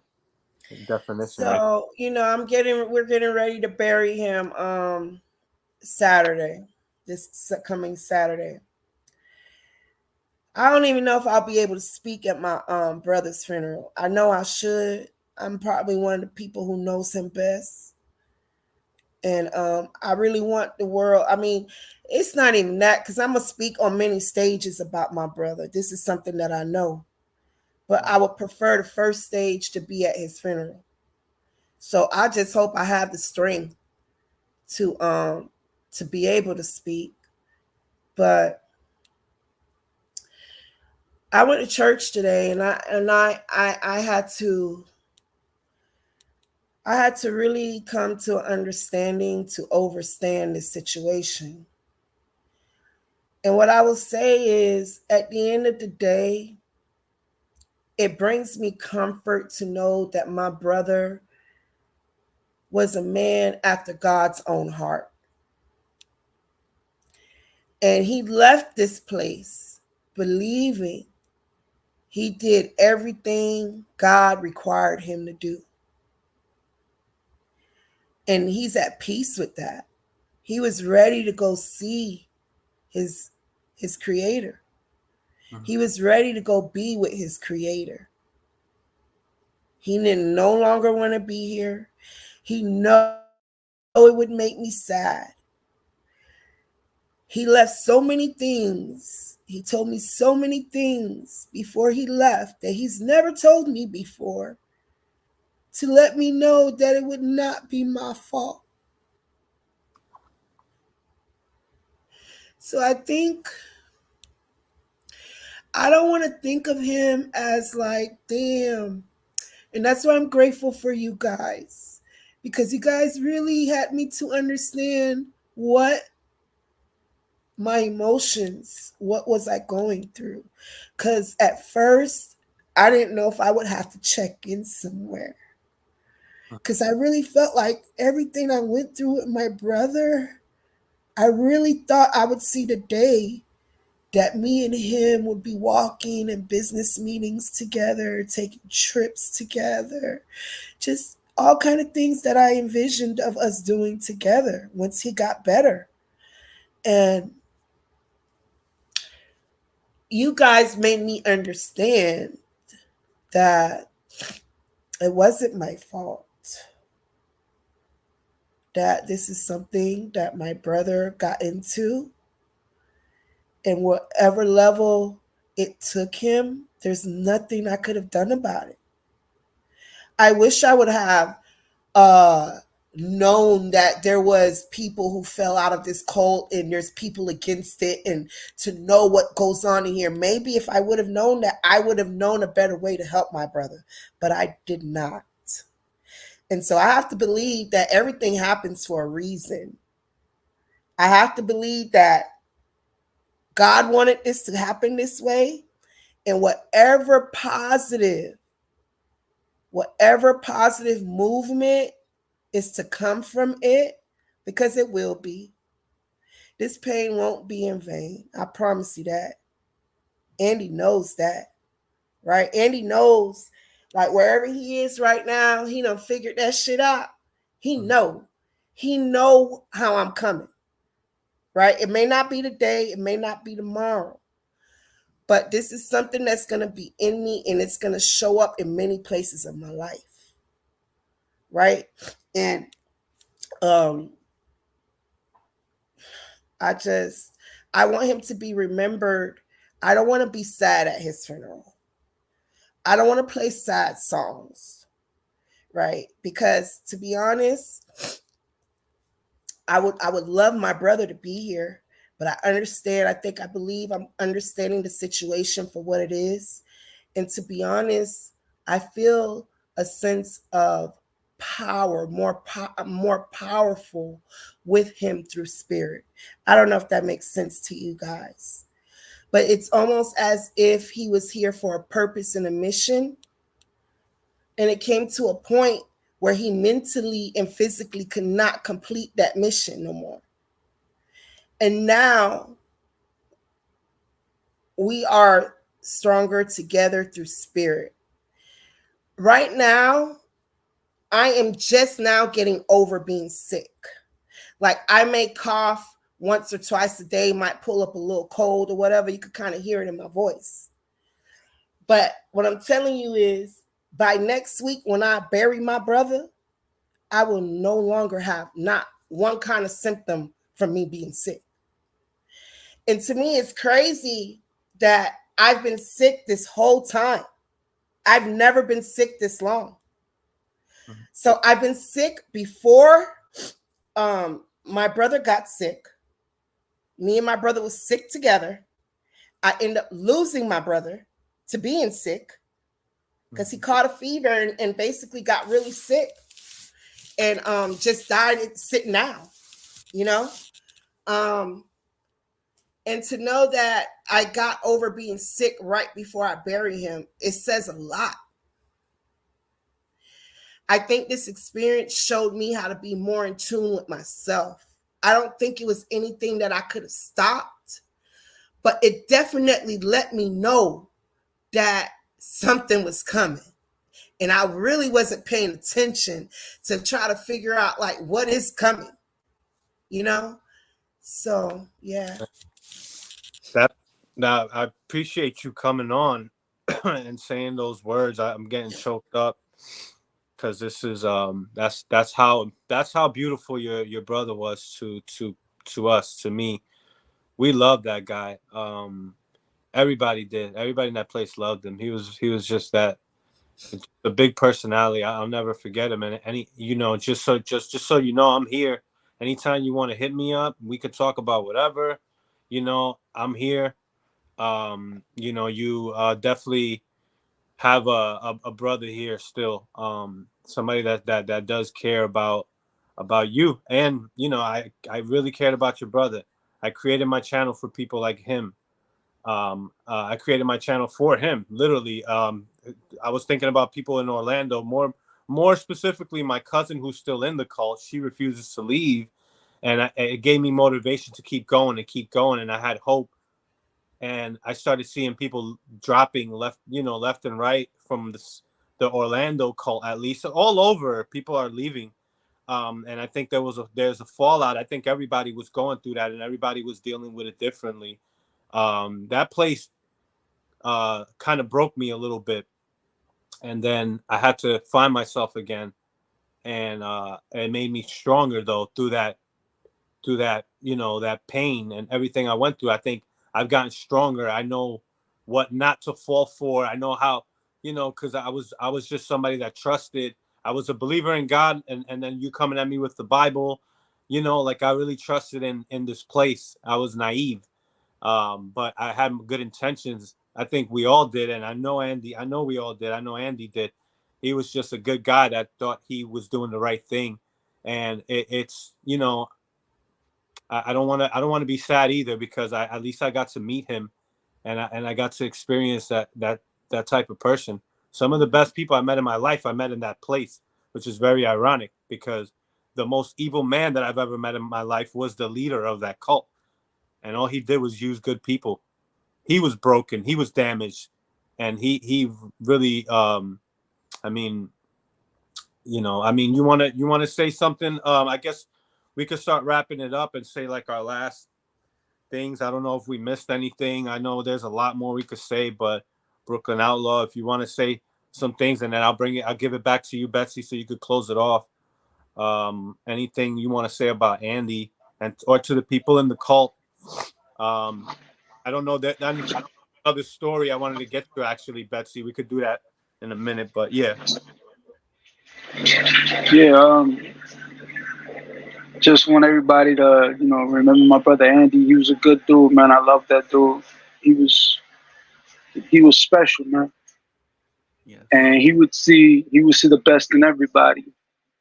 definition. So, we're getting ready to bury him Saturday, this coming Saturday. I don't even know if I'll be able to speak at my brother's funeral. I know I should. I'm probably one of the people who knows him best. And I really want the world. I mean, it's not even that because I'm going to speak on many stages about my brother. This is something that I know. But I would prefer the first stage to be at his funeral. So I just hope I have the strength to be able to speak. But I went to church today and I had to really come to an understanding to overstand this situation. And what I will say is, at the end of the day, it brings me comfort to know that my brother was a man after God's own heart. And he left this place believing he did everything God required him to do. And he's at peace with that. He was ready to go see his his creator. Mhm. He was ready to go be with his creator. He didn't no longer want to be here. He know it would make me sad. He left so many things. He told me so many things before he left that he's never told me before, to let me know that it would not be my fault. So I don't want to think of him as like, damn. And that's why I'm grateful for you guys. Because you guys really had me to understand what my emotions, what was I going through. Because at first, I didn't know if I would have to check in somewhere. Because I really felt like everything I went through with my brother, I really thought I would see the day that me and him would be walking in business meetings together, taking trips together, just all kind of things that I envisioned of us doing together once he got better. And you guys made me understand that it wasn't my fault, that this is something that my brother got into, and whatever level it took him, there's nothing I could have done about it. I wish I would have uh known that there was people who fell out of this cult and there's people against it, and to know what goes on in here. Maybe if I would have known that, I would have known a better way to help my brother, but I did not. And so I have to believe that everything happens for a reason. I have to believe that God wanted this to happen this way, and whatever positive movement is to come from it, because it will be. This pain won't be in vain. I promise you that. Andy knows that, right? Andy knows, like wherever he is right now, he done figured that shit out. He Mhm. know. He know how I'm coming, right? It may not be today, it may not be tomorrow, but this is something that's going to be in me, and it's going to show up in many places of my life, right? And um I just, I want him to be remembered. I don't want to be sad at his funeral. I don't want to play sad songs, right? Because to be honest, I would love my brother to be here, but I understand. I believe I'm understanding the situation for what it is. And to be honest, I feel a sense of power, more powerful with him through spirit. I don't know if that makes sense to you guys, but it's almost as if he was here for a purpose and a mission, and it came to a point where he mentally and physically could not complete that mission no more. And now we are stronger together through spirit. Right now, I am just now getting over being sick. Like I may cough once or twice a day, might pull up a little cold or whatever. You could kind of hear it in my voice. But what I'm telling you is, by next week when I bury my brother, I will no longer have not one kind of symptom from me being sick. And to me, it's crazy that I've been sick this whole time. I've never been sick this long. Mhm. So I've been sick before my brother got sick. Me and my brother was sick together. I ended up losing my brother to being sick because he Mhm. caught a fever and basically got really sick, and just died sitting down, you know? Um, and to know that I got over being sick right before I bury him, it says a lot. I think this experience showed me how to be more in tune with myself. I don't think it was anything that I could have stopped, but it definitely let me know that something was coming. And I really wasn't paying attention to try to figure out like what is coming. you know? So, yeah. That now I appreciate you coming on and saying those words. I'm getting choked up because this is that's how beautiful your brother was to us, to me. We love that guy. Everybody did. Everybody in that place loved him. He was just that, a big personality. I'll never forget him. And any, just so you know, I'm here. Anytime you want to hit me up, we could talk about whatever. I'm here. You definitely have a brother here still. Somebody that does care about you. And I really cared about your brother. I created my channel for people like him. I created my channel for him, literally. I was thinking about people in Orlando, more specifically my cousin who's still in the cult. She refuses to leave, and it gave me motivation to keep going and keep going. And I had hope, and I started seeing people dropping left and right from the Orlando cult. At least all over, people are leaving. And I think there's a fallout. I think everybody was going through that, and everybody was dealing with it differently. That place kind of broke me a little bit, and then I had to find myself again, and it made me stronger though through that that pain and everything I went through. I think I've gotten stronger. I know what not to fall for. I know how, because I was just somebody that trusted. I was a believer in God, and then you coming at me with the Bible, like I really trusted in this place. I was naive, but I had good intentions. I think we all did, and I know Andy. I know we all did. I know Andy did. He was just a good guy that thought he was doing the right thing, and it's I don't want to be sad either, because at least I got to meet him, and I got to experience that type of person. Some of the best people I met in my life I met in that place, which is very ironic, because the most evil man that I've ever met in my life was the leader of that cult, and all he did was use good people. He was broken, he was damaged, and he really I mean you want to say something. I guess we could start wrapping it up and say like our last things. I don't know if we missed anything. I know there's a lot more we could say, but Brooklyn Outlaw, if you want to say some things, and then I'll give it back to you, Betsy, so you could close it off. Anything you want to say about Andy, and or to the people in the cult. I don't know that another story I wanted to get to, actually, Betsy. We could do that in a minute, but yeah. Yeah, just want everybody to, remember my brother Andy. He was a good dude, man. I love that dude. He was he was special, man. Yes. And he would see the best in everybody,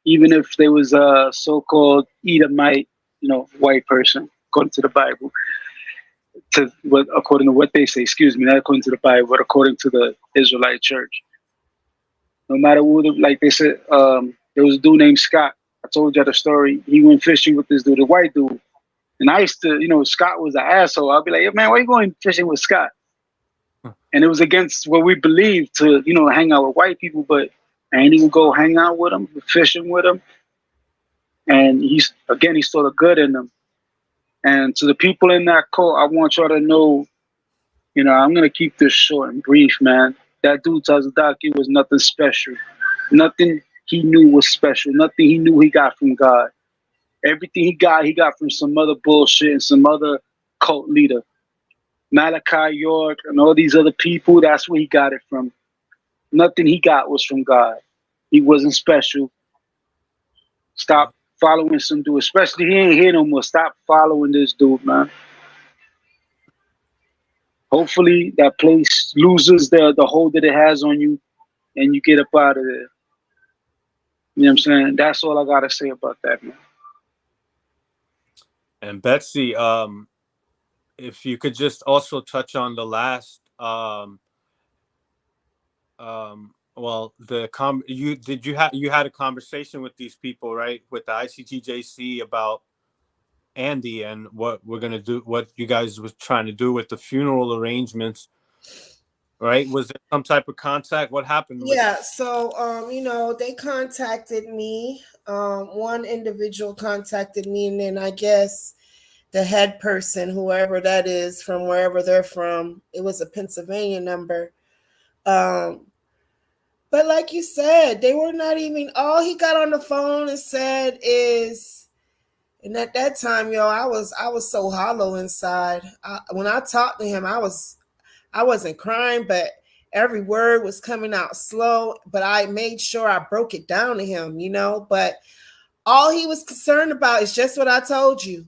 even if there was a so-called Edomite, white person, according to the Bible. According to what they say, excuse me, not according to the Bible, but according to the Israelite Church. No matter who, like they said, there was a dude named Scott. I told you the story. He went fishing with this dude, a white dude. And I used to, Scott was an asshole. I'd be like, "Yo, man, why you going fishing with Scott?" And it was against what we believed to, hang out with white people. But Andy would go hang out with him, fishing with him. And he saw the good in them. And to the people in that cult, I want y'all to know, I'm going to keep this short and brief, man. That dude, Tazadaki, was nothing special. Nothing he knew was special. Nothing he knew he got from God. Everything he got from some other bullshit and some other cult leader. Malachi York and all these other people, that's where he got it from. Nothing he got was from God. He wasn't special. Stop following some dude, especially he ain't here no more. Stop following this dude, man. Hopefully that place loses the hold that it has on you and you get up out of there. You know what I'm saying? That's all I gotta say about that, man. And Betsy, if you could just also touch on the last well, you had a conversation with these people, right, with the ICTJC, about Andy and what we're gonna do, what you guys was trying to do with the funeral arrangements. right? Was there some type of contact? What happened with? Yeah, so they contacted me. One individual contacted me, and then I guess the head person, whoever that is from wherever they're from, it was a Pennsylvania number. Um, but like you said, they were not even. All he got on the phone and said is, and at that time, I was so hollow inside. When I talked to him, I wasn't crying, but every word was coming out slow. But I made sure I broke it down to him. But all he was concerned about is just what I told you.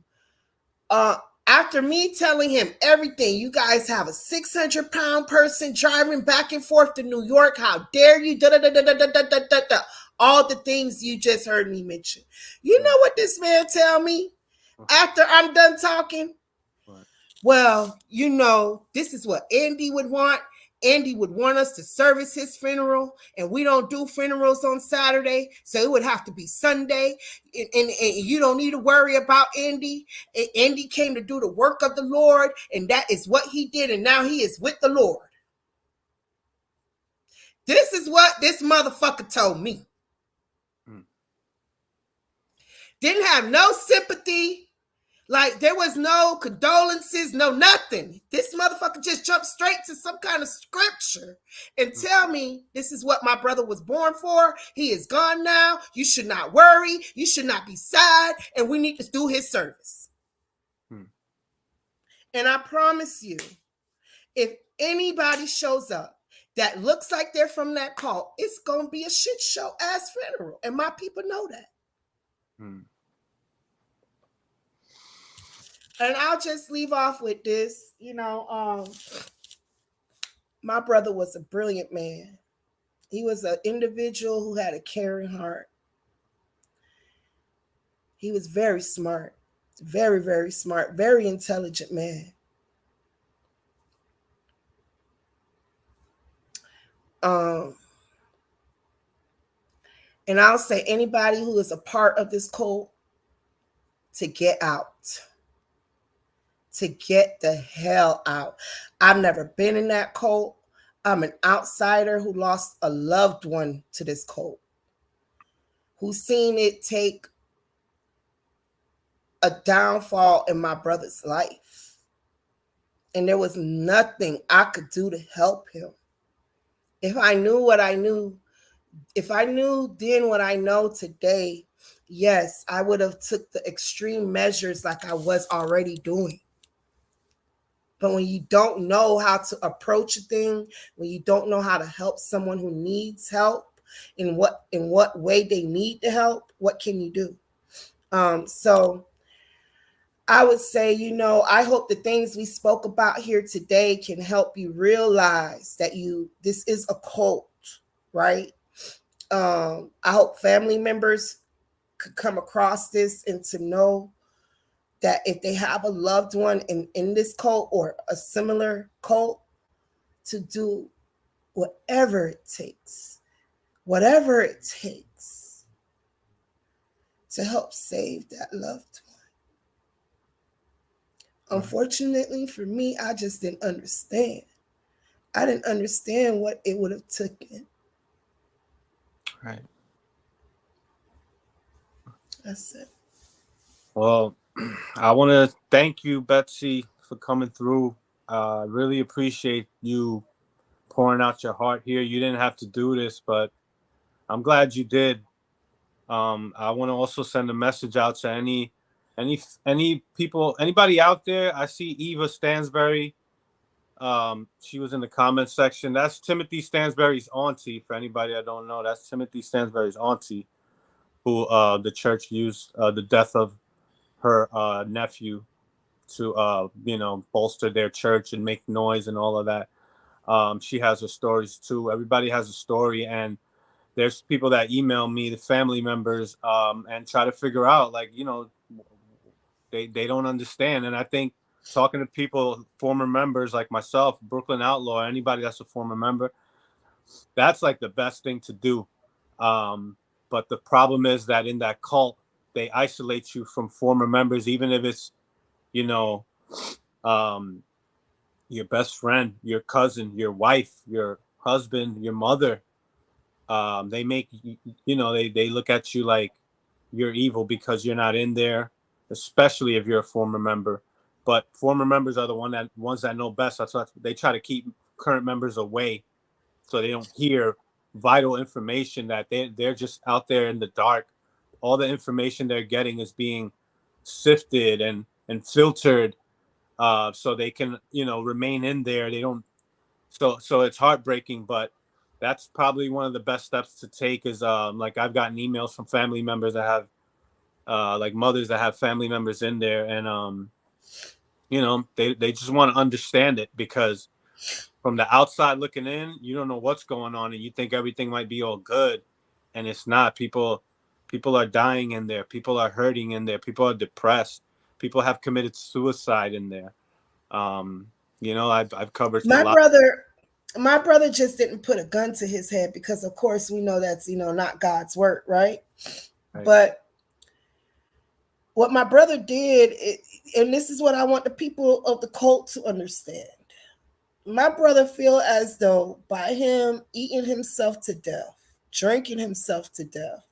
Uh, After me telling him everything, you guys have a 600-pound person driving back and forth to New York. How dare you? Da, da, da, da, da, da, da, da, da. All the things you just heard me mention. You know what this man tell me after I'm done talking? Well, this is what Andy would want. Andy would want us to service his funeral, and we don't do funerals on Saturday, so it would have to be Sunday. And you don't need to worry about Andy. Andy came to do the work of the Lord, and that is what he did, and now he is with the Lord. This is what this motherfucker told me. Didn't have no sympathy. Like, there was no condolences, no nothing. This motherfucker just jumped straight to some kind of scripture and tell me this is what my brother was born for. He is gone now. You should not worry. You should not be sad. And we need to do his service. And I promise you, if anybody shows up that looks like they're from that cult, it's going to be a shit show ass funeral. And my people know that. And I'll just leave off with this. My brother was a brilliant man. He was an individual who had a caring heart. He was very smart, very, very smart, very intelligent man. And I'll say anybody who is a part of this cult, to get out. To get the hell out. I've never been in that cult. I'm an outsider who lost a loved one to this cult, who's seen it take a downfall in my brother's life. And there was nothing I could do to help him. If I knew what I knew, if I knew then what I know today, yes, I would have took the extreme measures like I was already doing. But when you don't know how to approach a thing, when you don't know how to help someone who needs help, in what way they need the help, what can you do? So I would say, I hope the things we spoke about here today can help you realize that this is a cult, right? I hope family members could come across this and to know that if they have a loved one in this cult or a similar cult, to do whatever it takes to help save that loved one. Unfortunately for me, I just didn't understand. I didn't understand what it would have taken. Right. That's it. Well, I want to thank you, Betsy, for coming through. I really appreciate you pouring out your heart here. You didn't have to do this, but I'm glad you did. I want to also send a message out to any people, anybody out there. I see Eva Stansberry. She was in the comments section. That's Timothy Stansberry's auntie. For anybody that don't know, that's Timothy Stansberry's auntie, who the church used the death of her nephew to bolster their church and make noise and all of that. She has her stories too. Everybody has a story, and there's people that email me, the family members, and try to figure out, like, they don't understand. And I think talking to people, former members like myself, Brooklyn Outlaw, anybody that's a former member, that's like the best thing to do. But the problem is that in that cult, they isolate you from former members, even if it's, your best friend, your cousin, your wife, your husband, your mother. They make they look at you like you're evil because you're not in there, especially if you're a former member. But former members are the ones that know best. That's what they try to keep current members away, so they don't hear vital information that they're just out there in the dark. All the information they're getting is being sifted and filtered, so they can remain in there. They don't. So it's heartbreaking, but that's probably one of the best steps to take. Is like I've gotten emails from family members that have like mothers that have family members in there, and they just want to understand it, because from the outside looking in, you don't know what's going on, and you think everything might be all good, and it's not. People are dying in there. People are hurting in there. People are depressed. People have committed suicide in there. I've covered a My lot. brother, my brother just didn't put a gun to his head, because of course we know that's not God's work, right? Right. But what my brother did, and this is what I want the people of the cult to understand. My brother feel as though by him eating himself to death, drinking himself to death,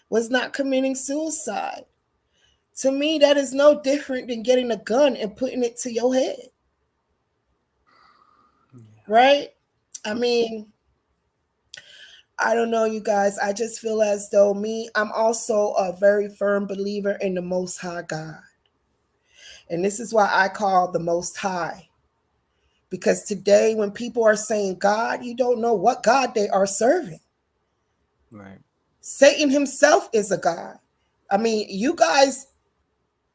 was not committing suicide. To me, that is no different than getting a gun and putting it to your head. Right? I mean, I don't know, you guys. I just feel as though I'm also a very firm believer in the Most High God. And this is why I call the Most High. Because today, when people are saying God, you don't know what God they are serving. Right. Satan himself is a God. I mean, you guys,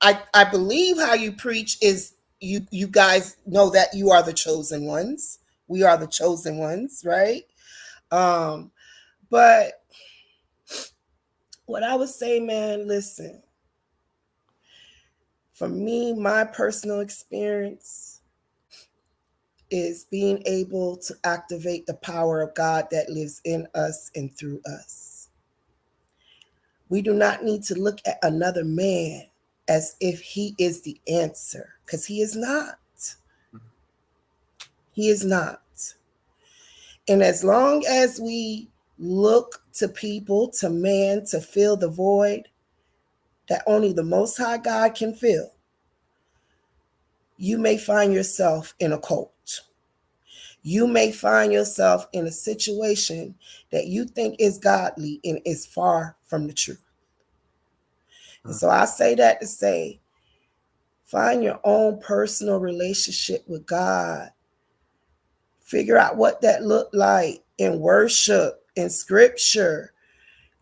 I believe how you preach is you guys know that you are the chosen ones. We are the chosen ones, right? But what I would say, man, listen. For me, my personal experience is being able to activate the power of God that lives in us and through us. We do not need to look at another man as if he is the answer, because he is not. He is not. And as long as we look to people, to man, to fill the void that only the Most High God can fill, you may find yourself in a cult. You may find yourself in a situation that you think is godly and is far from the truth. And so I say that to say, find your own personal relationship with God. Figure out what that looked like in worship, in scripture,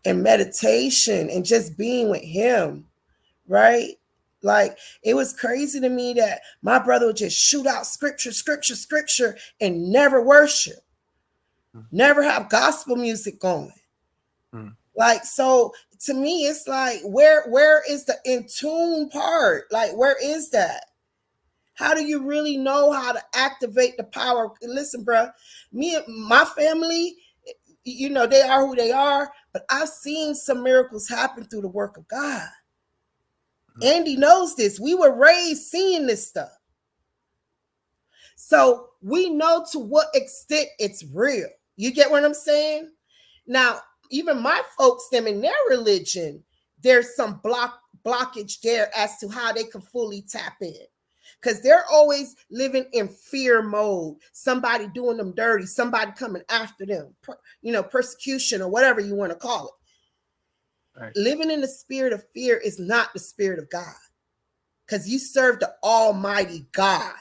in meditation, and just being with him, right? Like, it was crazy to me that my brother would just shoot out scripture, and never worship, never have gospel music going. Like, so to me, it's like, where is the in tune part? Like, where is that? How do you really know how to activate the power? Listen, bro, me and my family, they are who they are, but I've seen some miracles happen through the work of God. Andy knows this. We were raised seeing this stuff. So we know to what extent it's real. You get what I'm saying? Now, even my folks, them in their religion, there's some blockage there as to how they can fully tap in. Because they're always living in fear mode. Somebody doing them dirty, somebody coming after them, persecution or whatever you want to call it. Right. Living in the spirit of fear is not the spirit of God. Because you serve the Almighty God,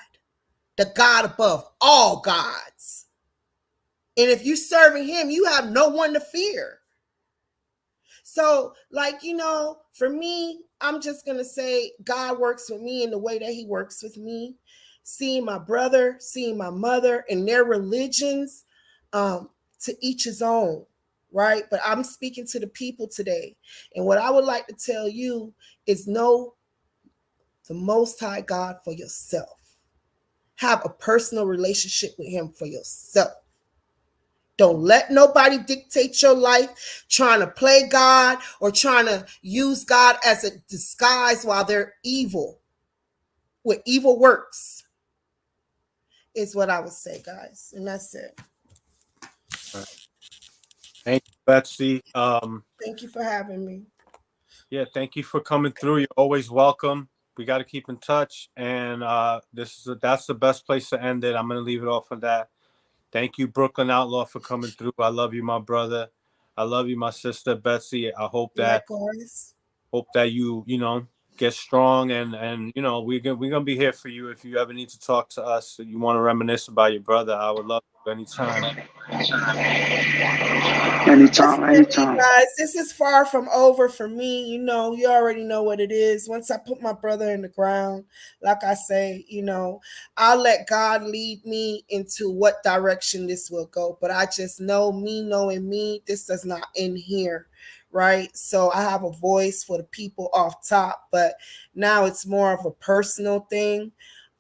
the God above all gods. And if you're serving him, you have no one to fear. So, for me, I'm just going to say God works with me in the way that he works with me. Seeing my brother, seeing my mother and their religions, to each his own, right? But I'm speaking to the people today. And what I would like to tell you is know the Most High God for yourself. Have a personal relationship with him for yourself. Don't let nobody dictate your life, trying to play God or trying to use God as a disguise while they're evil, with evil works. is what I would say, guys. And that's it. All right. Thank you, Betsy. Thank you for having me. Yeah, thank you for coming through. You're always welcome. We got to keep in touch, and that's the best place to end it. I'm gonna leave it off of that. Thank you, Brooklyn Outlaw, for coming through. I love you, my brother. I love you, my sister Betsy. I Likewise. hope that you get strong, and we're gonna be here for you if you ever need to talk to us. You want to reminisce about your brother. I would love you anytime. Anytime, Definitely, anytime. guys. This is far from over for me. You already know what it is. Once I put my brother in the ground, like I say, I'll let God lead me into what direction this will go. But I just know, me knowing me, this does not end here. Right. So I have a voice for the people off top, but now it's more of a personal thing.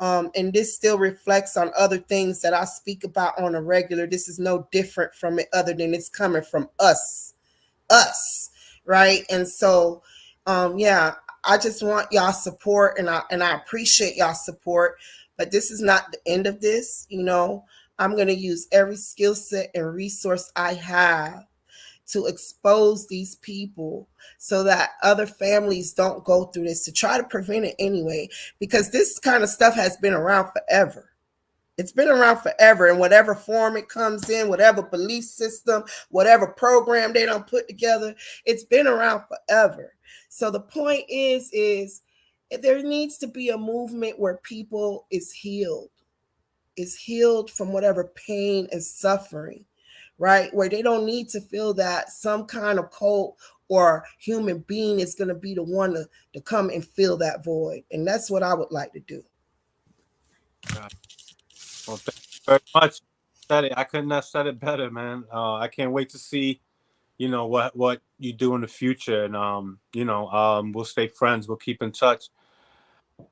And this still reflects on other things that I speak about on a regular. This is no different from it, other than it's coming from us, right? And so, yeah, I just want y'all support, and I appreciate y'all support. But this is not the end of this. I'm gonna use every skill set and resource I have to expose these people so that other families don't go through this, to try to prevent it anyway, because this kind of stuff has been around forever. It's been around forever, in whatever form it comes in, whatever belief system, whatever program they don't put together, it's been around forever. So the point is there needs to be a movement where people is healed from whatever pain and suffering, right? Where they don't need to feel that some kind of cult or human being is going to be the one to come and fill that void. And that's what I would like to do. Well, thank you very much. Said it. I couldn't have said it better, man. I can't wait to see, what you do in the future, and we'll stay friends. We'll keep in touch.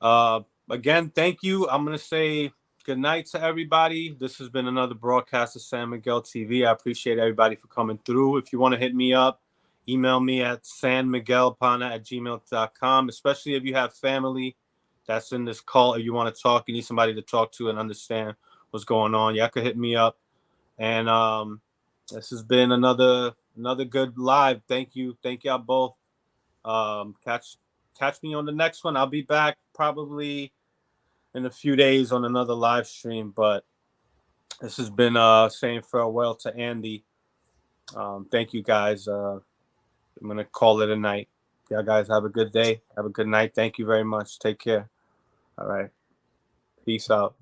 Again, thank you. I'm gonna say good night to everybody. This has been another broadcast of San Miguel TV. I appreciate everybody for coming through. If you want to hit me up, email me at sanmiguelpana@gmail.com, especially if you have family that's in this call, or you want to talk, you need somebody to talk to and understand what's going on. Y'all could hit me up. And this has been another good live. Thank you. Thank y'all both. Catch me on the next one. I'll be back probably in a few days on another live stream, but this has been saying farewell to Andy. Thank you guys. I'm gonna call it a night. Yeah, guys, have a good day. Have a good night. Thank you very much. Take care. All right. Peace out.